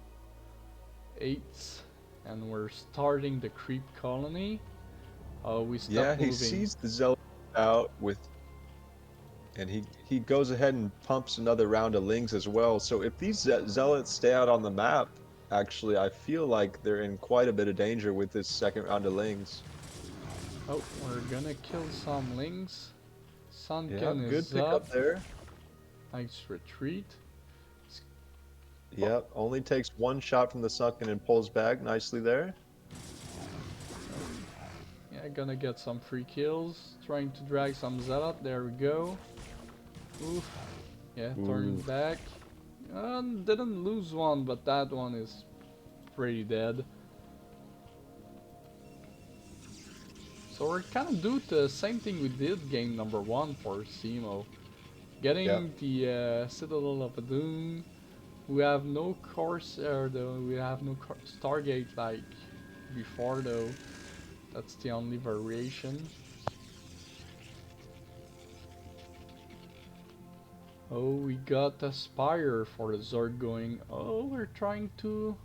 Speaker 1: 8s, and we're starting the creep colony. Oh, we
Speaker 2: Yeah,
Speaker 1: stopped
Speaker 2: he
Speaker 1: moving.
Speaker 2: sees the zealot out with, and he goes ahead and pumps another round of lings as well. So if these zealots stay out on the map, actually, I feel like they're in quite a bit of danger with this second round of lings.
Speaker 1: Oh, we're gonna kill some lings.
Speaker 2: Yeah,
Speaker 1: Sunken
Speaker 2: good
Speaker 1: is up.
Speaker 2: pickup there.
Speaker 1: Nice retreat. Oh,
Speaker 2: Yep, only takes one shot from the sunken and pulls back nicely there.
Speaker 1: yeah, gonna get some free kills. Trying to drag some zealot. There we go. Oof. Yeah, turning
Speaker 2: Ooh.
Speaker 1: back. Didn't lose one, but that one is pretty dead. So we're kind of do the same thing we did game number 1 for Scimo.
Speaker 2: Yep.
Speaker 1: Getting the Citadel of Doom. We have no Corsair though, we have no Stargate like before though. That's the only variation. Oh, we got a Spire for the Zord going. Oh, we're trying to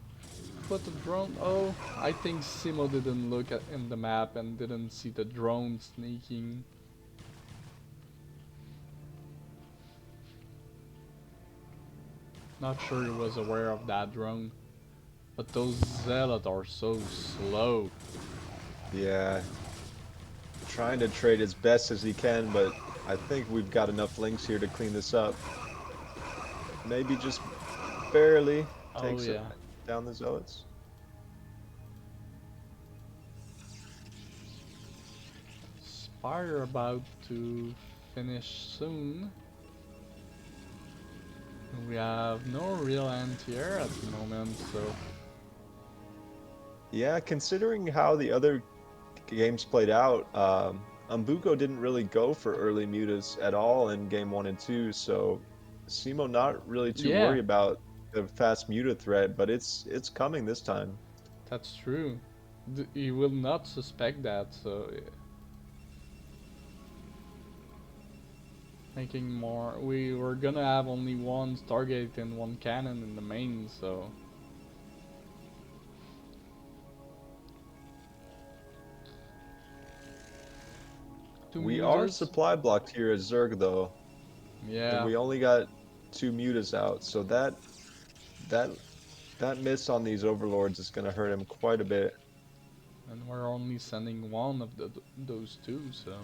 Speaker 1: put the drone. Oh, I think Simo didn't look at in the map and didn't see the drone sneaking. Not sure he was aware of that drone. But those Zealots are so slow.
Speaker 2: Yeah, trying to trade as best as he can, but I think we've got enough links here to clean this up. Maybe just barely
Speaker 1: Oh
Speaker 2: takes it
Speaker 1: yeah.
Speaker 2: down the zealots.
Speaker 1: Spire about to finish soon. We have no real anti-air at the moment, so...
Speaker 2: Yeah, considering how the other games played out, Umbuko didn't really go for early mutas at all in game 1 and 2, so Simo not really too
Speaker 1: Yeah,
Speaker 2: worried about the fast muta threat, but it's coming this time.
Speaker 1: that's true. He will not suspect that, so... Making more... We were gonna have only one Stargate and one cannon in the main, so... Two
Speaker 2: We are
Speaker 1: mutas?
Speaker 2: supply blocked here at Zerg though, and
Speaker 1: Yeah.
Speaker 2: we only got two mutas out, so that that miss on these overlords is gonna hurt him quite a bit.
Speaker 1: And we're only sending one of those two, so...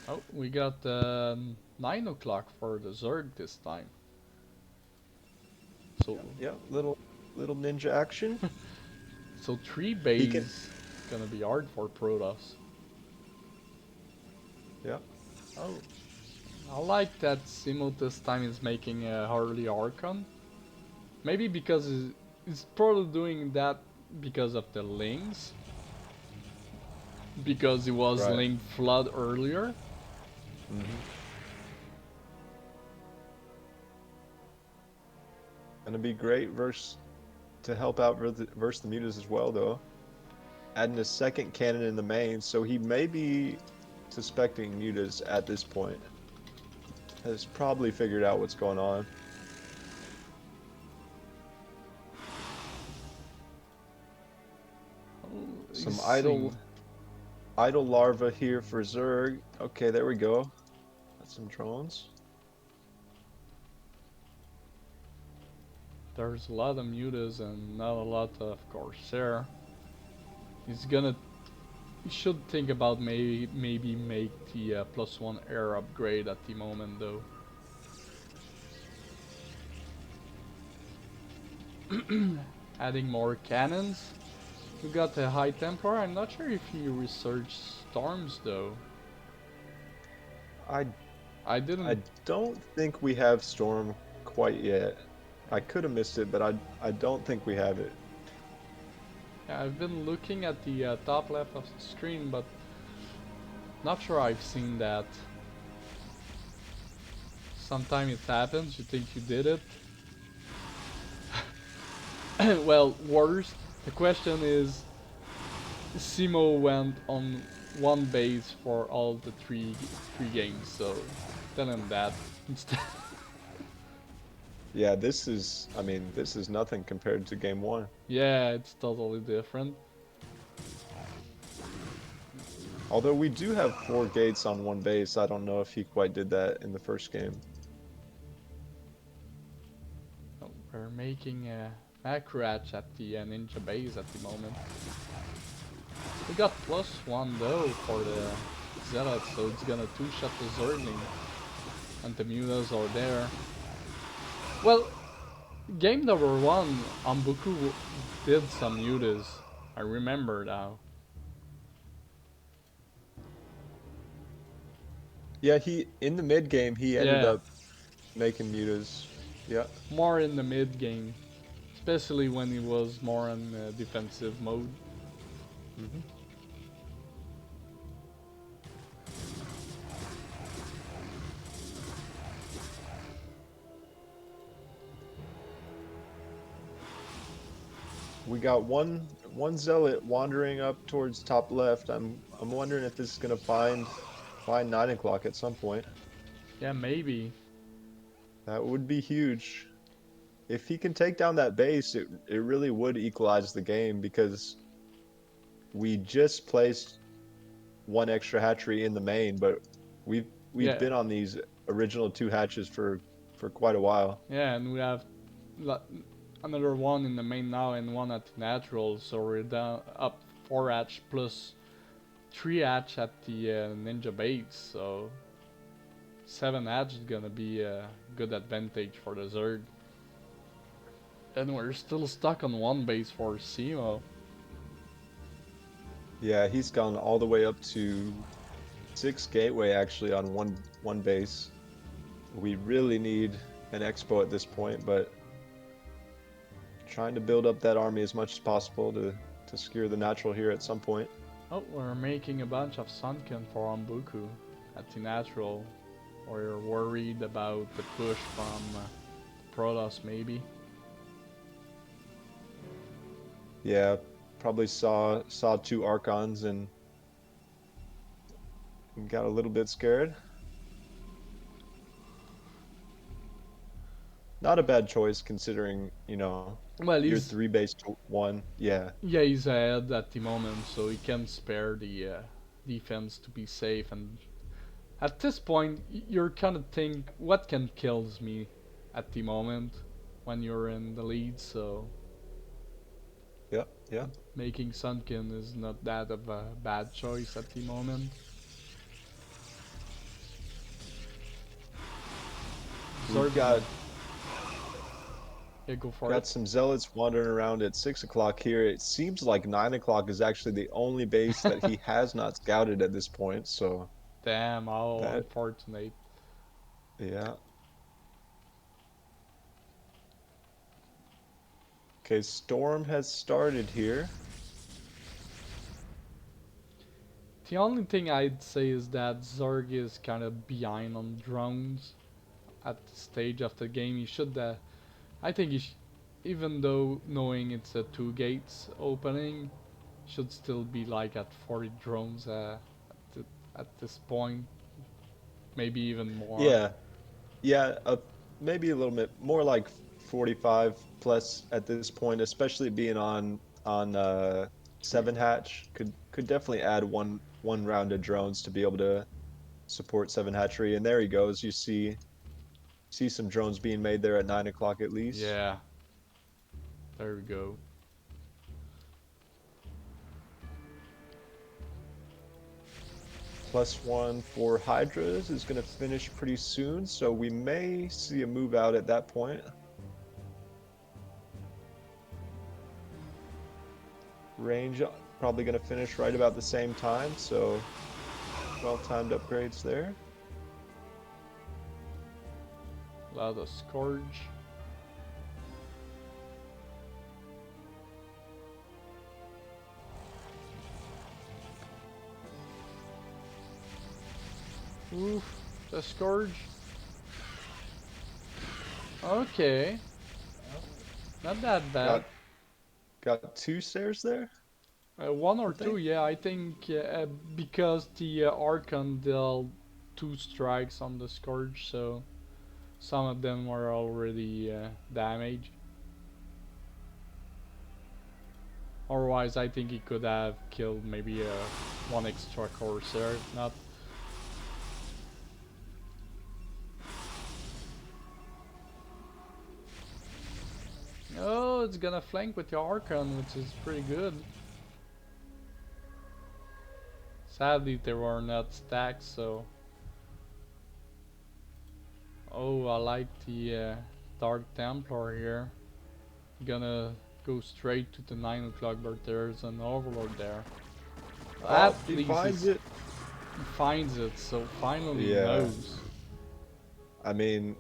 Speaker 1: Oh, we got 9 o'clock for the Zerg this time. So,
Speaker 2: Yeah, little ninja action.
Speaker 1: so 3
Speaker 2: He can,
Speaker 1: base gonna be hard for Protoss.
Speaker 2: yeah.
Speaker 1: Oh, I like that Simo this time is making a Harley Archon. Maybe because he's probably doing that because of the links. Because he was
Speaker 2: Right.
Speaker 1: linked Flood earlier.
Speaker 2: hmm Gonna be great verse to help out versus the mutas as well though. Adding a second cannon in the main, so he may be suspecting mutas at this point. has probably figured out what's going on. Some idle larva here for Zerg. Okay, there we go. Got some drones.
Speaker 1: There's a lot of mutas and not a lot of Corsair. He's gonna. He should think about maybe make the +1 air upgrade at the moment though. Adding more cannons. We got the High Templar. I'm not sure if he researched storms though.
Speaker 2: I
Speaker 1: I didn't.
Speaker 2: I don't think we have Storm quite yet. I could have missed it, but I don't think we have it.
Speaker 1: Yeah, I've been looking at the top left of the screen, but not sure I've seen that. Sometimes it happens. You think you did it. Well, worse. The question is, Scimo went on one base for all the three games, so tell him that instead.
Speaker 2: Yeah, this is, I mean, this is nothing compared to game 1.
Speaker 1: Yeah, it's totally different.
Speaker 2: Although we do have 4 gates on one base, I don't know if he quite did that in the first game.
Speaker 1: Oh, we're making a macratch at the ninja base at the moment. We got +1 though for the Zealot, so it's gonna 2-shot the Zergling. And the mutas are there. Well, game number 1, Ombuku did some mutas. I remember now.
Speaker 2: Yeah, he in the mid game he ended
Speaker 1: Yeah,
Speaker 2: up making mutas. Yeah.
Speaker 1: more in the mid game. Especially when he was more in defensive mode.
Speaker 2: Mm-hmm. We got one zealot wandering up towards top left. I'm wondering if this is gonna find 9 o'clock at some point.
Speaker 1: Yeah, maybe.
Speaker 2: That would be huge. If he can take down that base, it really would equalize the game because we just placed 1 extra hatchery in the main, but we've
Speaker 1: Yeah,
Speaker 2: been on these original 2 hatches for quite a while.
Speaker 1: yeah, and we have another one in the main now and one at the natural, so we're down up 4 hatch plus 3 hatch at the ninja base, so 7 hatch is gonna be a good advantage for the Zerg. And we're still stuck on 1 base for Scimo.
Speaker 2: Yeah, he's gone all the way up to 6 gateway actually on one base. We really need an expo at this point, but trying to build up that army as much as possible to secure the natural here at some point.
Speaker 1: Oh, we're making a bunch of Sunken for Ombuku at the natural. We're worried about the push from Protoss maybe.
Speaker 2: Yeah, probably saw 2 Archons and got a little bit scared. Not a bad choice considering, you know,
Speaker 1: Well,
Speaker 2: you're
Speaker 1: he's
Speaker 2: 3 base to 1. Yeah.
Speaker 1: yeah, he's ahead at the moment, so he can spare the defense to be safe. And at this point, you're kind of think, what can kills me at the moment when you're in the lead? So
Speaker 2: Yeah.
Speaker 1: making Sunken is not that of a bad choice at the moment.
Speaker 2: We've got
Speaker 1: Yeah, go for
Speaker 2: got
Speaker 1: it.
Speaker 2: some zealots wandering around at 6 o'clock here. It seems like 9 o'clock is actually the only base that he has not scouted at this point, so
Speaker 1: Damn, how
Speaker 2: that,
Speaker 1: unfortunate.
Speaker 2: yeah. Okay, storm has started here.
Speaker 1: The only thing I'd say is that Zerg is kind of behind on drones at the stage of the game. He should, I think even though knowing it's a 2 gates opening, should still be like at 40 drones at this point, maybe even more.
Speaker 2: Yeah. Yeah, maybe a little bit more like 45 plus at this point, especially being on 7 hatch could definitely add one round of drones to be able to support 7 hatchery. And there he goes. You see some drones being made there at 9 o'clock at least.
Speaker 1: Yeah, there we go.
Speaker 2: +1 for Hydras is going to finish pretty soon, so we may see a move out at that point. Range probably going to finish right about the same time, so well-timed upgrades there.
Speaker 1: A lot of Scourge. Oof, the Scourge. Okay. Not that bad.
Speaker 2: Got 2 stairs there?
Speaker 1: One or
Speaker 2: I think.
Speaker 1: two, yeah, I think because the Archon dealt 2 strikes on the Scourge, so some of them were already damaged. Otherwise, I think he could have killed maybe one extra Corsair, if not. Oh, it's gonna flank with the Archon, which is pretty good. Sadly, they were not stacked, so. Oh, I like the Dark Templar here. Gonna go straight to the 9 o'clock, but there's an Overlord there.
Speaker 2: Oh,
Speaker 1: At
Speaker 2: he
Speaker 1: least
Speaker 2: finds it.
Speaker 1: he finds it, so finally he
Speaker 2: Yeah,
Speaker 1: knows.
Speaker 2: I mean,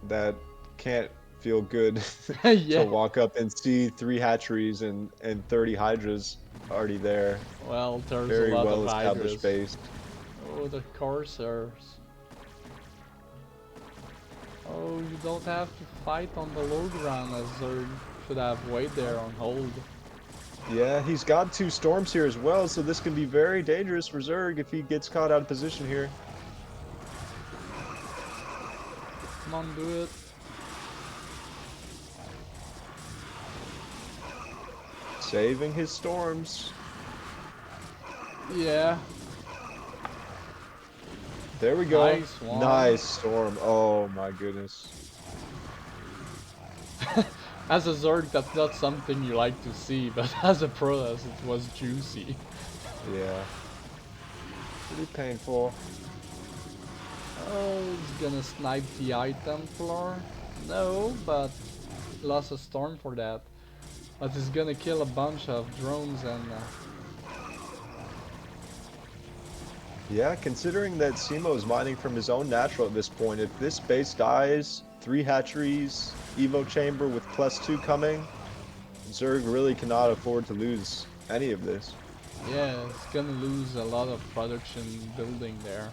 Speaker 2: that can't feel good to
Speaker 1: Yeah,
Speaker 2: walk up and see 3 hatcheries and 30 Hydras already there.
Speaker 1: well, there's a
Speaker 2: Very
Speaker 1: lot of
Speaker 2: well established
Speaker 1: Hydras.
Speaker 2: base.
Speaker 1: Oh, the Corsairs. Oh, you don't have to fight on the low ground as Zerg should have waited there on hold.
Speaker 2: Yeah, he's got 2 storms here as well, so this can be very dangerous for Zerg if he gets caught out of position here.
Speaker 1: Come on, do it.
Speaker 2: Saving his storms.
Speaker 1: Yeah,
Speaker 2: There we go.
Speaker 1: nice one.
Speaker 2: Nice storm. Oh my goodness.
Speaker 1: As a Zerg, that's not something you like to see, but as a Protoss, it was juicy.
Speaker 2: Yeah. Pretty painful.
Speaker 1: Oh, he's gonna snipe the item floor. No, but lost a storm for that. But he's gonna kill a bunch of drones and
Speaker 2: Yeah, considering that Scimo is mining from his own natural at this point, if this base dies, 3 hatcheries, Evo chamber with +2 coming, Zerg really cannot afford to lose any of this.
Speaker 1: yeah, he's gonna lose a lot of production building there.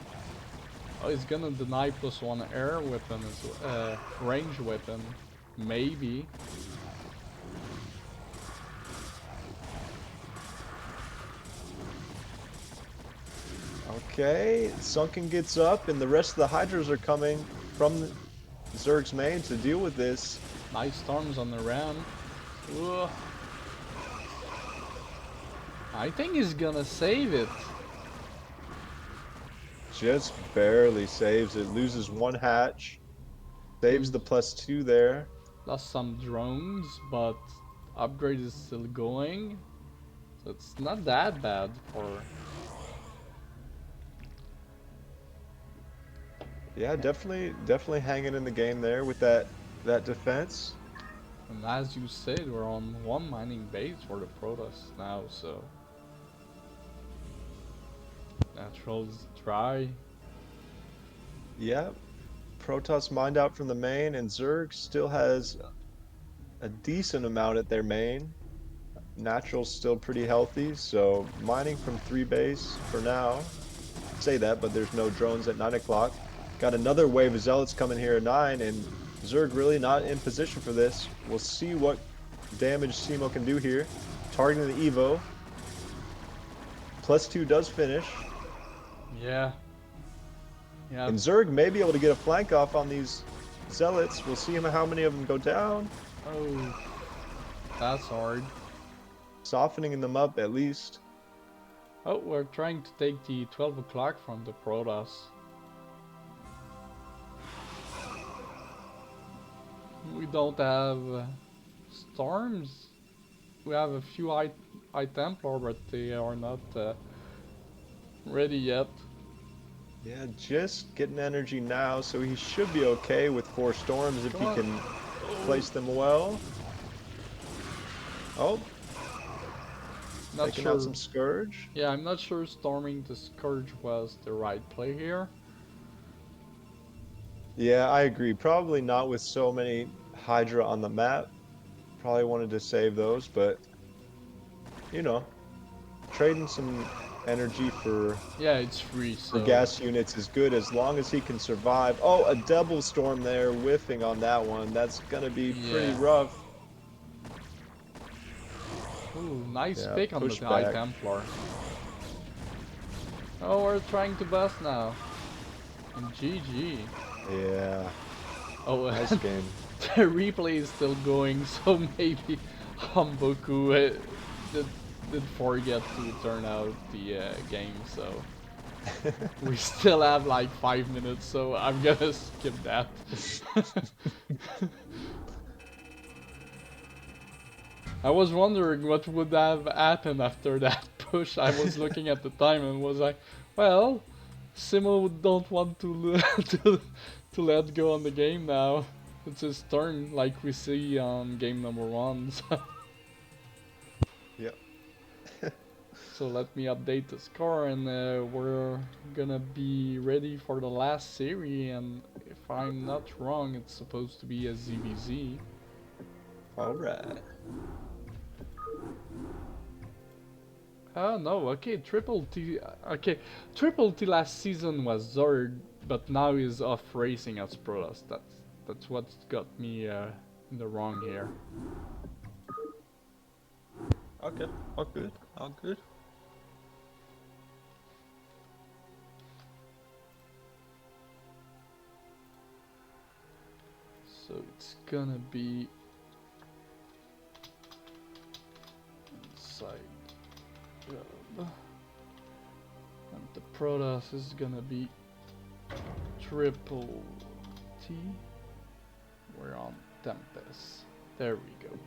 Speaker 1: Oh, he's gonna deny +1 air weapon as range weapon, maybe.
Speaker 2: Okay, Sunken gets up, and the rest of the Hydras are coming from Zerg's main to deal with this.
Speaker 1: Nice storms on the ram. Ugh. I think he's gonna save it.
Speaker 2: Just barely saves it, loses 1 hatch, saves the +2 there.
Speaker 1: Lost some drones, but upgrade is still going. So it's not that bad for.
Speaker 2: Yeah, definitely hanging in the game there with that defense.
Speaker 1: And as you said, we're on 1 mining base for the Protoss now, so. Natural's dry.
Speaker 2: Yeah, Protoss mined out from the main, and Zerg still has a decent amount at their main. Natural's still pretty healthy, so mining from 3 base for now. Say that, but there's no drones at 9 o'clock. Got another wave of Zealots coming here at 9, and Zerg really not in position for this. We'll see what damage Scimo can do here. Targeting the Evo. +2 does finish.
Speaker 1: Yeah. Yeah.
Speaker 2: And Zerg may be able to get a flank off on these zealots. We'll see how many of them go down.
Speaker 1: Oh, that's hard.
Speaker 2: Softening them up at least.
Speaker 1: Oh, we're trying to take the 12 o'clock from the Protoss. We don't have storms. We have a few High Templar, but they are not ready yet.
Speaker 2: Yeah, just getting energy now, so he should be okay with 4 storms if he can place them well. Oh,
Speaker 1: Not
Speaker 2: taking
Speaker 1: sure.
Speaker 2: out some Scourge.
Speaker 1: Yeah, I'm not sure storming the Scourge was the right play here.
Speaker 2: Yeah, I agree. Probably not with so many Hydra on the map. Probably wanted to save those, but you know, trading some energy for
Speaker 1: Yeah, it's free, so
Speaker 2: gas units is good as long as he can survive. Oh, a double storm there, whiffing on that one. That's gonna be pretty
Speaker 1: yeah.
Speaker 2: rough.
Speaker 1: Ooh, nice
Speaker 2: Yeah,
Speaker 1: pick on the
Speaker 2: push
Speaker 1: High
Speaker 2: back.
Speaker 1: Templar. Oh, we're trying to bust now. And GG.
Speaker 2: Yeah,
Speaker 1: Oh,
Speaker 2: nice game.
Speaker 1: the replay is still going, so maybe Ombuku did forget to turn out the game, so we still have like 5 minutes, so I'm gonna skip that. I was wondering what would have happened after that push. I was looking at the time and was like, well, Scimo don't want to to let go on the game now. It's his turn, like we see on game number 1.
Speaker 2: Yep.
Speaker 1: So let me update the score, and we're gonna be ready for the last series. And if I'm not wrong, it's supposed to be a ZVZ.
Speaker 2: All right.
Speaker 1: Oh no, okay, TripleT. Okay, TripleT last season was Zord, but now he's off racing as Protoss. That's what got me in the wrong here.
Speaker 2: Okay. All good. All good.
Speaker 1: So it's gonna be inside job, and the Protoss is gonna be TripleT. We're on Tempest. There we go.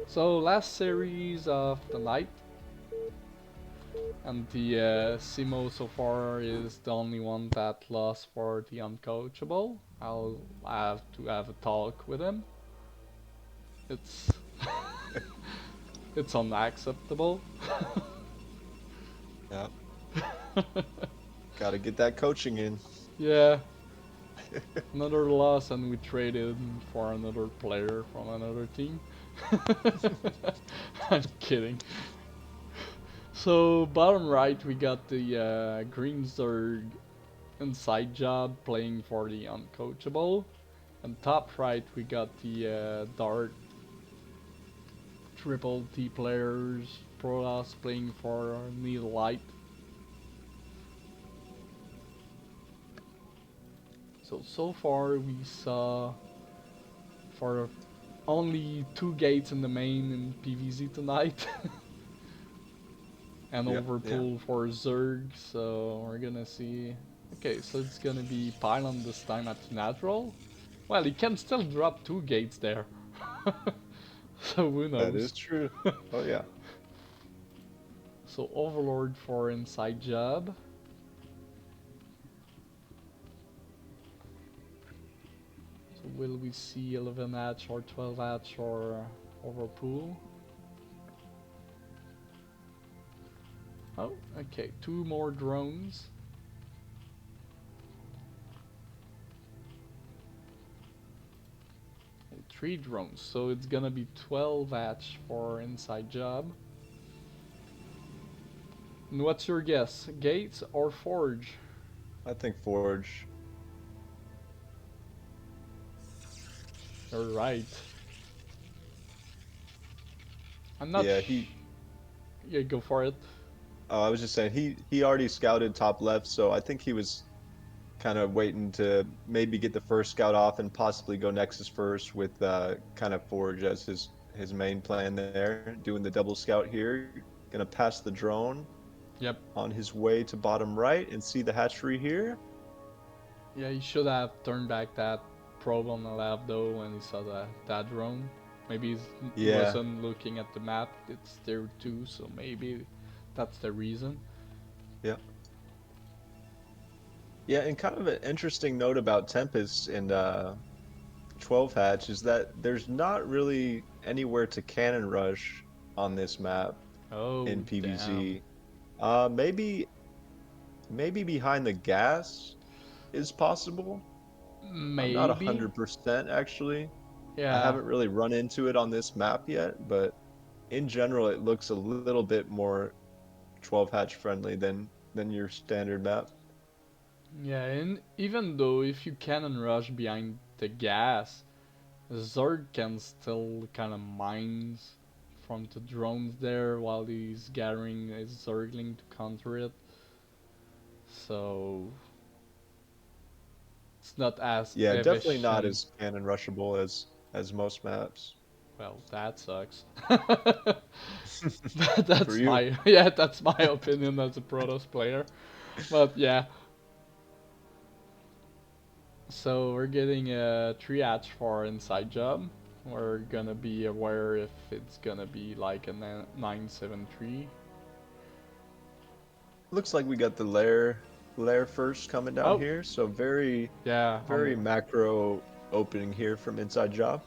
Speaker 1: So last series of the night, and the Scimo so far is the only one that lost for the Uncoachable. I'll have to have a talk with him. It's it's unacceptable.
Speaker 2: Yeah. Gotta get that coaching in.
Speaker 1: Yeah. Another loss, and we traded for another player from another team. I'm kidding. So bottom right we got the Green Zerg inside job playing for the Uncoachable, and top right we got the Dart TripleT players, Protoss playing for Needle Light. So far we saw for only 2 gates in the main in PvZ tonight. And
Speaker 2: Yep,
Speaker 1: overpull for Zerg, so we're gonna see. Okay, so it's gonna be Pylon this time at natural. Well, he can still drop 2 gates there. So who knows?
Speaker 2: That is true. Oh yeah.
Speaker 1: So Overlord for inside job. So will we see 11 hatch or 12 hatch or overpool? Oh, okay, 2 more drones. And 3 drones, so it's gonna be 12 hatch for inside job. And what's your guess? Gates or Forge?
Speaker 2: I think Forge.
Speaker 1: You're right. I'm not.
Speaker 2: Yeah,
Speaker 1: Yeah, go for it.
Speaker 2: I was just saying he already scouted top left, so I think he was kind of waiting to maybe get the first scout off and possibly go Nexus first with kind of Forge as his main plan there, doing the double scout here. Gonna pass the drone
Speaker 1: Yep.
Speaker 2: on his way to bottom right and see the hatchery here.
Speaker 1: Yeah, he should have turned back that probe on the left though when he saw that drone. Maybe he
Speaker 2: Yeah,
Speaker 1: wasn't looking at the map. It's there too, so maybe that's the reason.
Speaker 2: yeah. Yeah, and kind of an interesting note about Tempest and 12 hatch is that there's not really anywhere to cannon rush on this map in
Speaker 1: Oh damn.
Speaker 2: PvZ. Maybe behind the gas is possible. I'm not
Speaker 1: Maybe.
Speaker 2: 100% actually. I
Speaker 1: Yeah.
Speaker 2: haven't really run into it on this map yet, but in general it looks a little bit more 12 hatch friendly than your standard map.
Speaker 1: Yeah, and even though if you cannon rush behind the gas, Zerg can still kind of mines from the drones there while he's gathering his Zergling to counter it. So it's not as
Speaker 2: Yeah, definitely not
Speaker 1: efficient.
Speaker 2: as cannon rushable as most maps.
Speaker 1: Well, that sucks.
Speaker 2: For
Speaker 1: That's
Speaker 2: you.
Speaker 1: my yeah, that's my opinion as a Protoss player. But yeah, so we're getting a 3 hatch for inside job. We're gonna be aware if it's gonna be like a 973.
Speaker 2: Looks like we got the lair first coming down
Speaker 1: Oh,
Speaker 2: here, so very
Speaker 1: yeah,
Speaker 2: very macro opening here from inside job.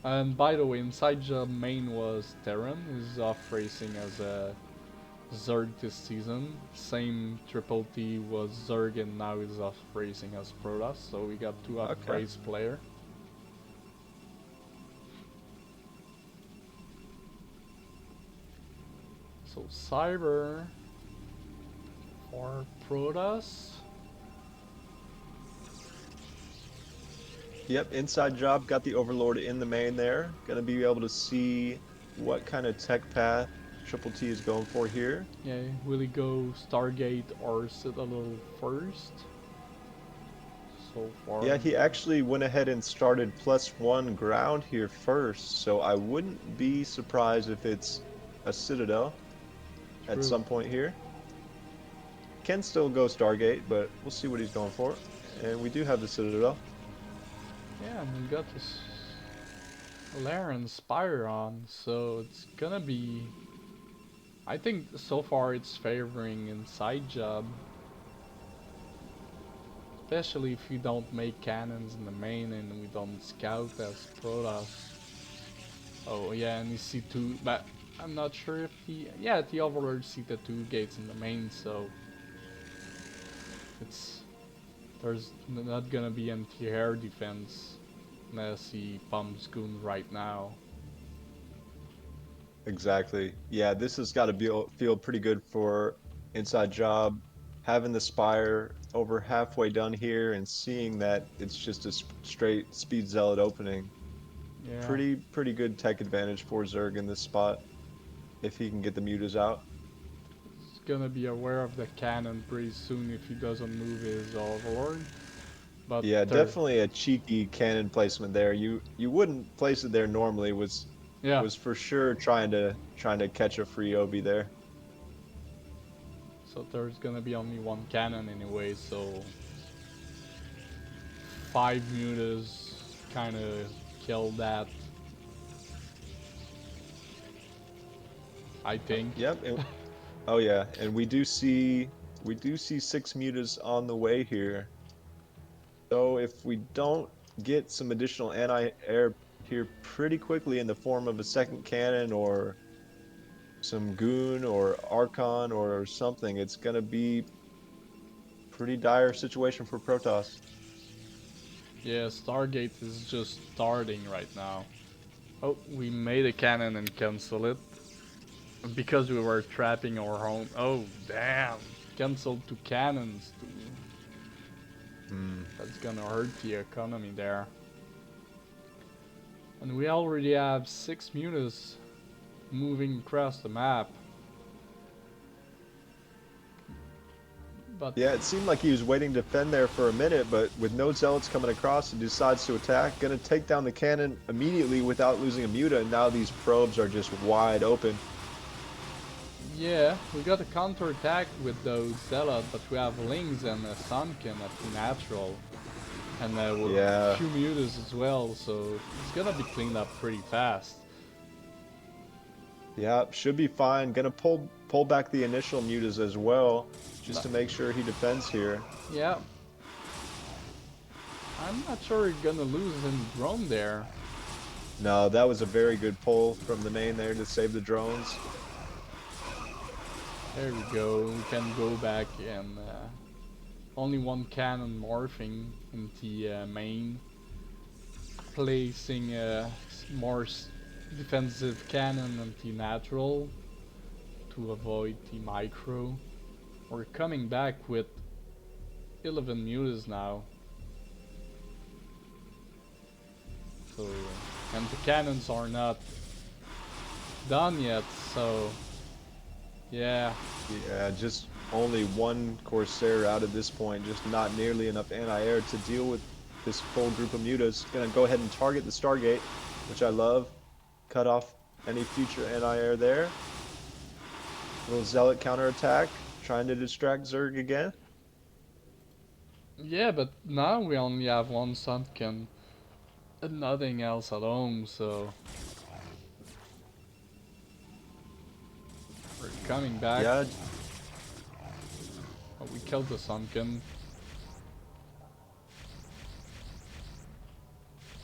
Speaker 1: and by the way, inside job main was Terran. He's off racing as a Zerg this season. Same TripleT was Zerg and now he's off racing as Protoss. So we got two off
Speaker 2: Okay.
Speaker 1: race player. So Cyber for Protoss.
Speaker 2: Yep, inside job got the Overlord in the main there. Gonna be able to see what kind of tech path Triple T is going for here.
Speaker 1: Yeah, will he go Stargate or Citadel first? So far.
Speaker 2: Yeah, he actually went ahead and started +1 ground here first, so I wouldn't be surprised if it's a Citadel at
Speaker 1: True.
Speaker 2: some point here. Can still go Stargate, but we'll see what he's going for. And we do have the Citadel.
Speaker 1: Yeah, and we got this Lair and Spire on, so it's gonna be. I think so far it's favoring inside job. Especially if we don't make cannons in the main and we don't scout as Protoss. Oh yeah, and you see two, but I'm not sure if he. Yeah, the Overlord see the two gates in the main, so it's there's not gonna be anti-air defense unless he pumps Goon right now.
Speaker 2: Exactly. Yeah, this has got to feel pretty good for inside job. Having the Spire over halfway done here and seeing that it's just a straight Speed Zealot opening.
Speaker 1: Yeah,
Speaker 2: Pretty good tech advantage for Zerg in this spot if he can get the mutas out.
Speaker 1: he's gonna be aware of the cannon pretty soon if he doesn't move his Overlord. But
Speaker 2: Yeah,
Speaker 1: there,
Speaker 2: definitely a cheeky cannon placement there. You wouldn't place it there normally.
Speaker 1: yeah.
Speaker 2: Was for sure trying to catch a free Obi there.
Speaker 1: So there's gonna be only one cannon anyway, so 5 mutas kind of kill that, I think.
Speaker 2: Yep. Oh yeah, and we do see 6 mutas on the way here. So if we don't get some additional anti-air here pretty quickly in the form of a second cannon or some goon or archon or something, it's gonna be pretty dire situation for Protoss.
Speaker 1: Yeah, Stargate is just starting right now. Oh, we made a cannon and cancel it. Because we were trapping our own. Oh, damn. Cancelled two cannons.
Speaker 2: Hmm.
Speaker 1: That's gonna hurt the economy there. And we already have 6 mutas. moving across the map. But
Speaker 2: Yeah, it seemed like he was waiting to defend there for a minute, but with no zealots coming across, he decides to attack. Gonna take down the cannon immediately without losing a muta, and now these probes are just wide open.
Speaker 1: yeah, we got a counter attack with those zealots, but we have Lings and a Sunken at natural. And we're
Speaker 2: Yeah.
Speaker 1: few mutas as well, so it's gonna be cleaned up pretty fast.
Speaker 2: Yeah, should be fine. Gonna pull back the initial mutas as well, just to make sure he defends here.
Speaker 1: Yeah. I'm not sure you're gonna lose any drone there.
Speaker 2: No, that was a very good pull from the main there to save the drones.
Speaker 1: There we go. We can go back and only one cannon morphing in the main, placing a more defensive cannon in the natural to avoid the micro. We're coming back with 11 mutas now. So, and the cannons are not done yet, so yeah.
Speaker 2: Yeah, just only one Corsair out at this point, just not nearly enough anti-air to deal with this full group of mutas. Gonna go ahead and target the Stargate, which I love. Cut off any future anti-air there. Little Zealot counterattack, trying to distract Zerg again.
Speaker 1: Yeah, but now we only have one Sunken and nothing else at home, so we're coming back.
Speaker 2: Yeah,
Speaker 1: Oh, we killed the Sunken.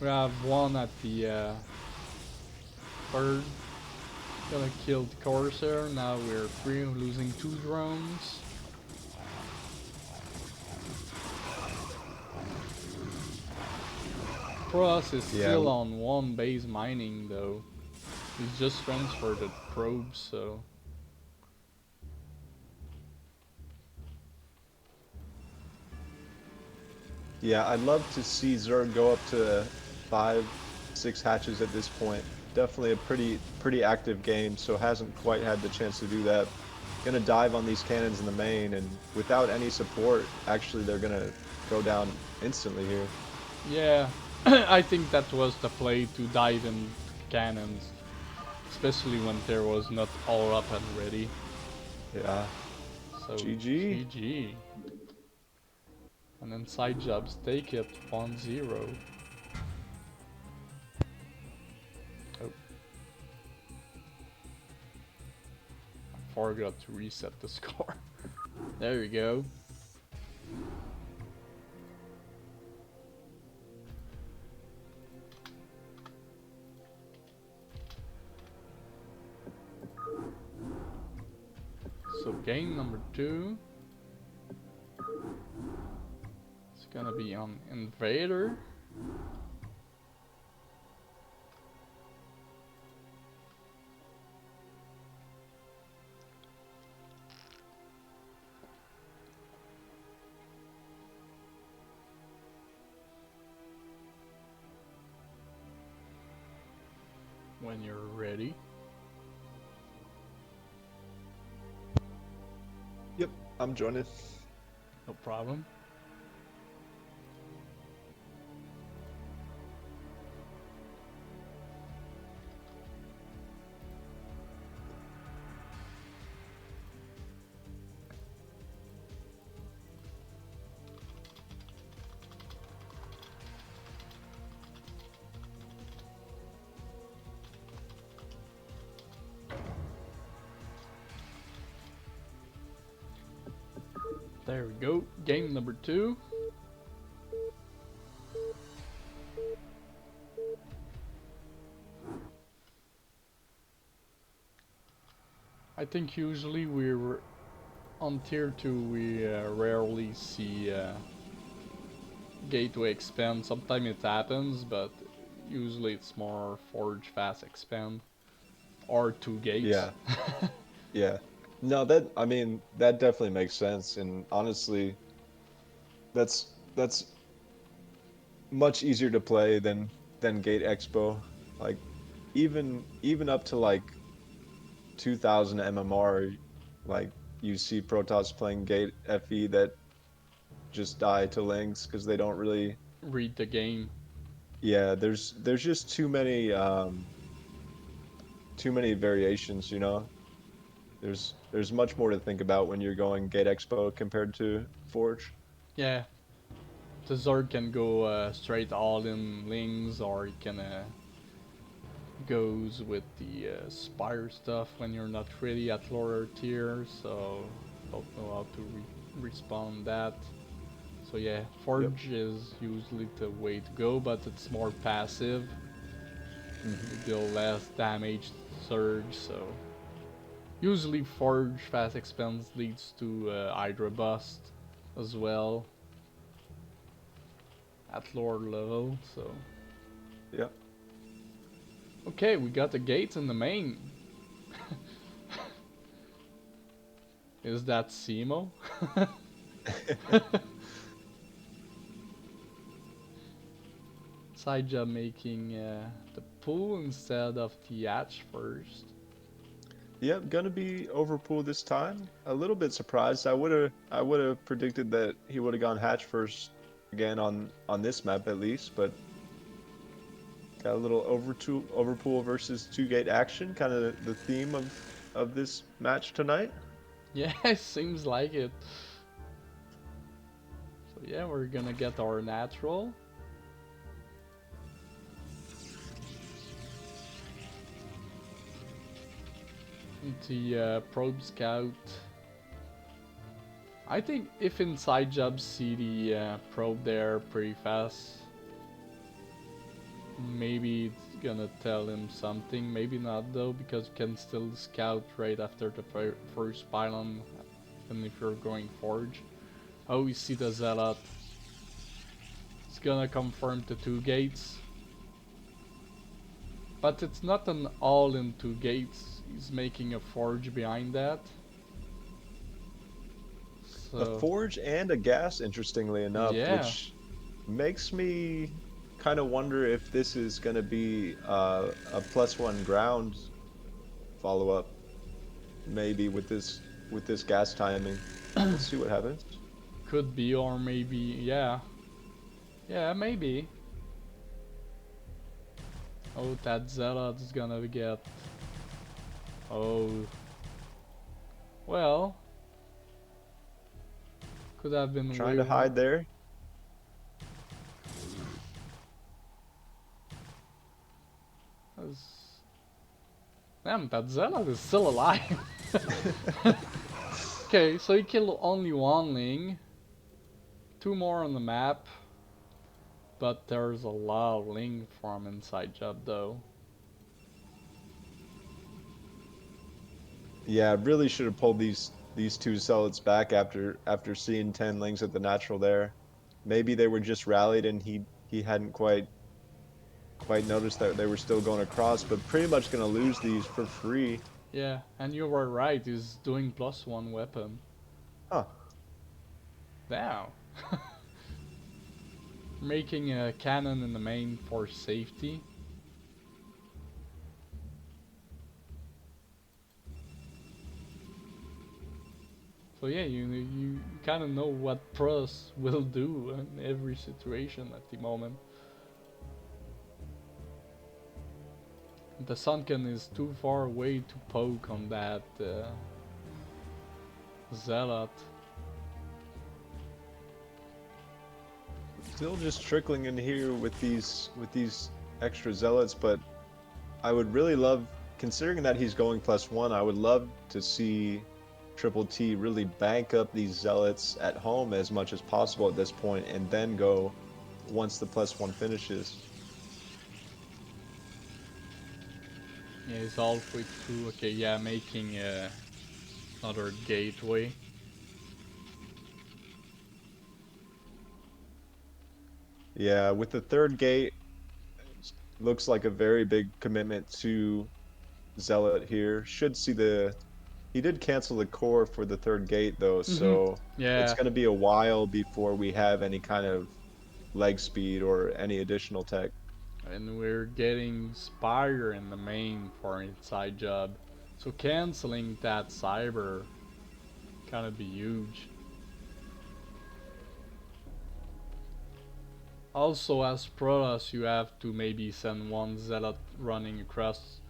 Speaker 1: We have one at the third. Gonna kill the Corsair. Now we're free, losing 2 drones. Cross is still on one base mining though. He's just transferred the probes, so.
Speaker 2: Yeah, I'd love to see Zerg go up to 5, 6 hatches at this point. Definitely a pretty active game, so hasn't quite had the chance to do that. Gonna dive on these cannons in the main, and without any support, actually they're gonna go down instantly here.
Speaker 1: Yeah, I think that was the play to dive in cannons, especially when there was not all up and ready.
Speaker 2: Yeah.
Speaker 1: So
Speaker 2: GG.
Speaker 1: GG. And then side jobs take it 1-0. Oh. I forgot to reset the score. There we go. So game number 2. It's gonna be on Invader. When you're ready.
Speaker 2: Yep, I'm joining.
Speaker 1: No problem. There we go. Game number 2. I think usually we're on tier 2 we rarely see gateway expand. Sometimes it happens, but usually it's more forge fast expand or 2 gates.
Speaker 2: Yeah. Yeah. No, I mean, that definitely makes sense, and honestly, that's much easier to play than Gate Expo. Like even up to like 2000 MMR, like you see Protoss playing Gate FE that just die to Lynx because they don't really.
Speaker 1: Read the game.
Speaker 2: Yeah, there's just too many variations, you know. There's much more to think about when you're going Gate Expo compared to Forge.
Speaker 1: Yeah, the Zerg can go straight all in Lings, or he can goes with the Spire stuff when you're not ready at lower tier, so don't know how to respond that. So yeah,
Speaker 2: Yep.
Speaker 1: Forge is usually the way to go, but it's more passive. You deal less damage to Surge, so usually Forge fast expense leads to Hydra Bust as well at lower level, so.
Speaker 2: Yep.
Speaker 1: Okay, we got the gates in the main. Is that Scimo? Side job making the pool instead of the hatch first.
Speaker 2: Yep, gonna be overpool this time. A little bit surprised. I would have predicted that he would have gone hatch first again on this map at least, but got a little overpool versus two gate action, kind of the theme of this match tonight.
Speaker 1: Yeah, it seems like it. So yeah, we're gonna get our natural. The probe scout. I think if inside jobs see the probe there pretty fast, maybe it's gonna tell him something. Maybe not though, because you can still scout right after the first pylon, even if you're going forge. Oh, we see the zealot. It's gonna confirm the two gates. But it's not an all in two gates. He's making a forge behind that.
Speaker 2: A
Speaker 1: So
Speaker 2: forge and a gas, interestingly enough,
Speaker 1: yeah,
Speaker 2: which makes me kind of wonder if this is going to be a +1 ground follow up, maybe with this gas timing. We'll see what happens.
Speaker 1: could be, or maybe yeah, yeah, maybe. Oh, that zealot is gonna get. Oh, well, could have been
Speaker 2: Trying
Speaker 1: way
Speaker 2: to
Speaker 1: worse.
Speaker 2: hide there.
Speaker 1: Damn, that zealot is still alive. Okay, so he killed only one Ling, two more on the map, but there's a lot of Ling from inside job though.
Speaker 2: Yeah, really should have pulled these two zealots back after seeing 10 lings at the natural there. Maybe they were just rallied and he hadn't quite noticed that they were still going across, but pretty much going to lose these for free.
Speaker 1: Yeah, and you were right, he's doing +1 weapon.
Speaker 2: Huh.
Speaker 1: Now, making a cannon in the main for safety. So yeah, you kind of know what pros will do in every situation at the moment. The Sunken is too far away to poke on that Zealot.
Speaker 2: Still just trickling in here with these extra zealots, but I would really love, considering that he's going +1, I would love to see TripleT really bank up these zealots at home as much as possible at this point, and then go once the +1 finishes.
Speaker 1: Yeah, he's halfway through. Okay, yeah, making another gateway.
Speaker 2: Yeah, with the third gate, looks like a very big commitment to Zealot here. Should see the. He did cancel the core for the third gate though, so it's
Speaker 1: Yeah,
Speaker 2: going to be a while before we have any kind of leg speed or any additional tech.
Speaker 1: and we're getting Spire in the main for inside job. So canceling that cyber kind of be huge. Also, as Protoss, you have to maybe send one zealot running across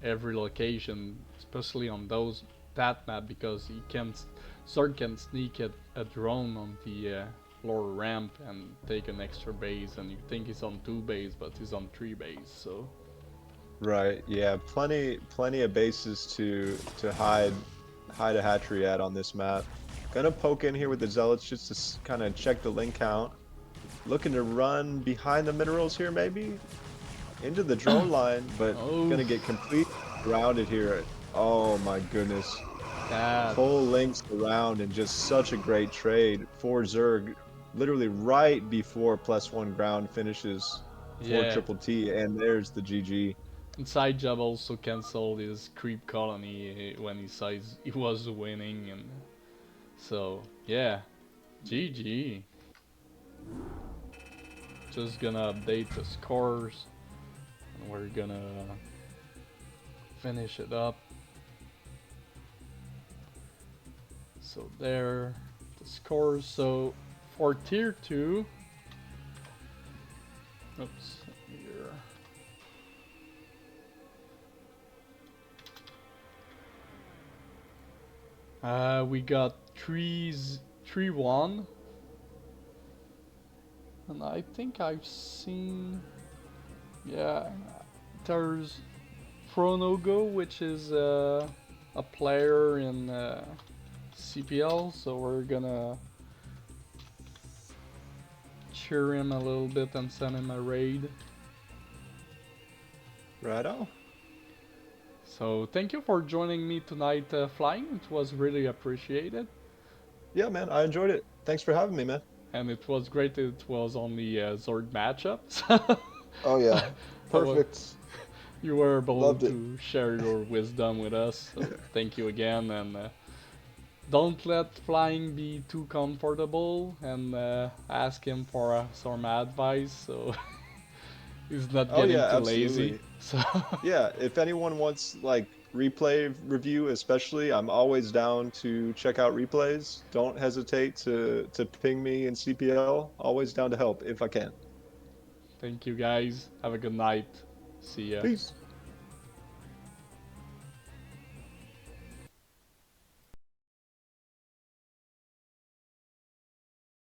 Speaker 1: every location, especially on that map, because he can Zord can sneak a drone on the lower ramp and take an extra base, and you think he's on 2 base, but he's on 3 base. So
Speaker 2: Right. Yeah. Plenty of bases to hide a hatchery at on this map. Gonna poke in here with the zealots just to kind of check the link count. Looking to run behind the minerals here, maybe into the drone line, but
Speaker 1: oh,
Speaker 2: gonna get complete grounded here. Oh my goodness.
Speaker 1: that
Speaker 2: Full links around and just such a great trade for Zerg, literally right before +1 ground finishes for
Speaker 1: yeah.
Speaker 2: TripleT, and there's the GG.
Speaker 1: Inside job also canceled his creep colony when he saw he was winning, and so yeah, GG. Just gonna update the scores, and we're gonna finish it up. So there, the scores. So for tier 2, oops, here. We got 3-1, and I think I've seen, yeah, there's Fronogo, which is a player in CPL, so we're gonna cheer him a little bit and send him a raid.
Speaker 2: Righto.
Speaker 1: So thank you for joining me tonight, Flying. It was really appreciated.
Speaker 2: Yeah, man, I enjoyed it. Thanks for having me, man.
Speaker 1: And it was great that it was only Zord matchups.
Speaker 2: Oh yeah,
Speaker 1: That was,
Speaker 2: perfect.
Speaker 1: you were able
Speaker 2: Loved it.
Speaker 1: to share your wisdom with us. So thank you again, and don't let Flying be too comfortable, and ask him for some advice so he's not
Speaker 2: Oh
Speaker 1: getting
Speaker 2: yeah,
Speaker 1: too lazy.
Speaker 2: absolutely.
Speaker 1: So
Speaker 2: Yeah, if anyone wants like replay review especially, I'm always down to check out replays. Don't hesitate to ping me in CPL. Always down to help if I can.
Speaker 1: thank you guys. Have a good night. See ya.
Speaker 2: Peace.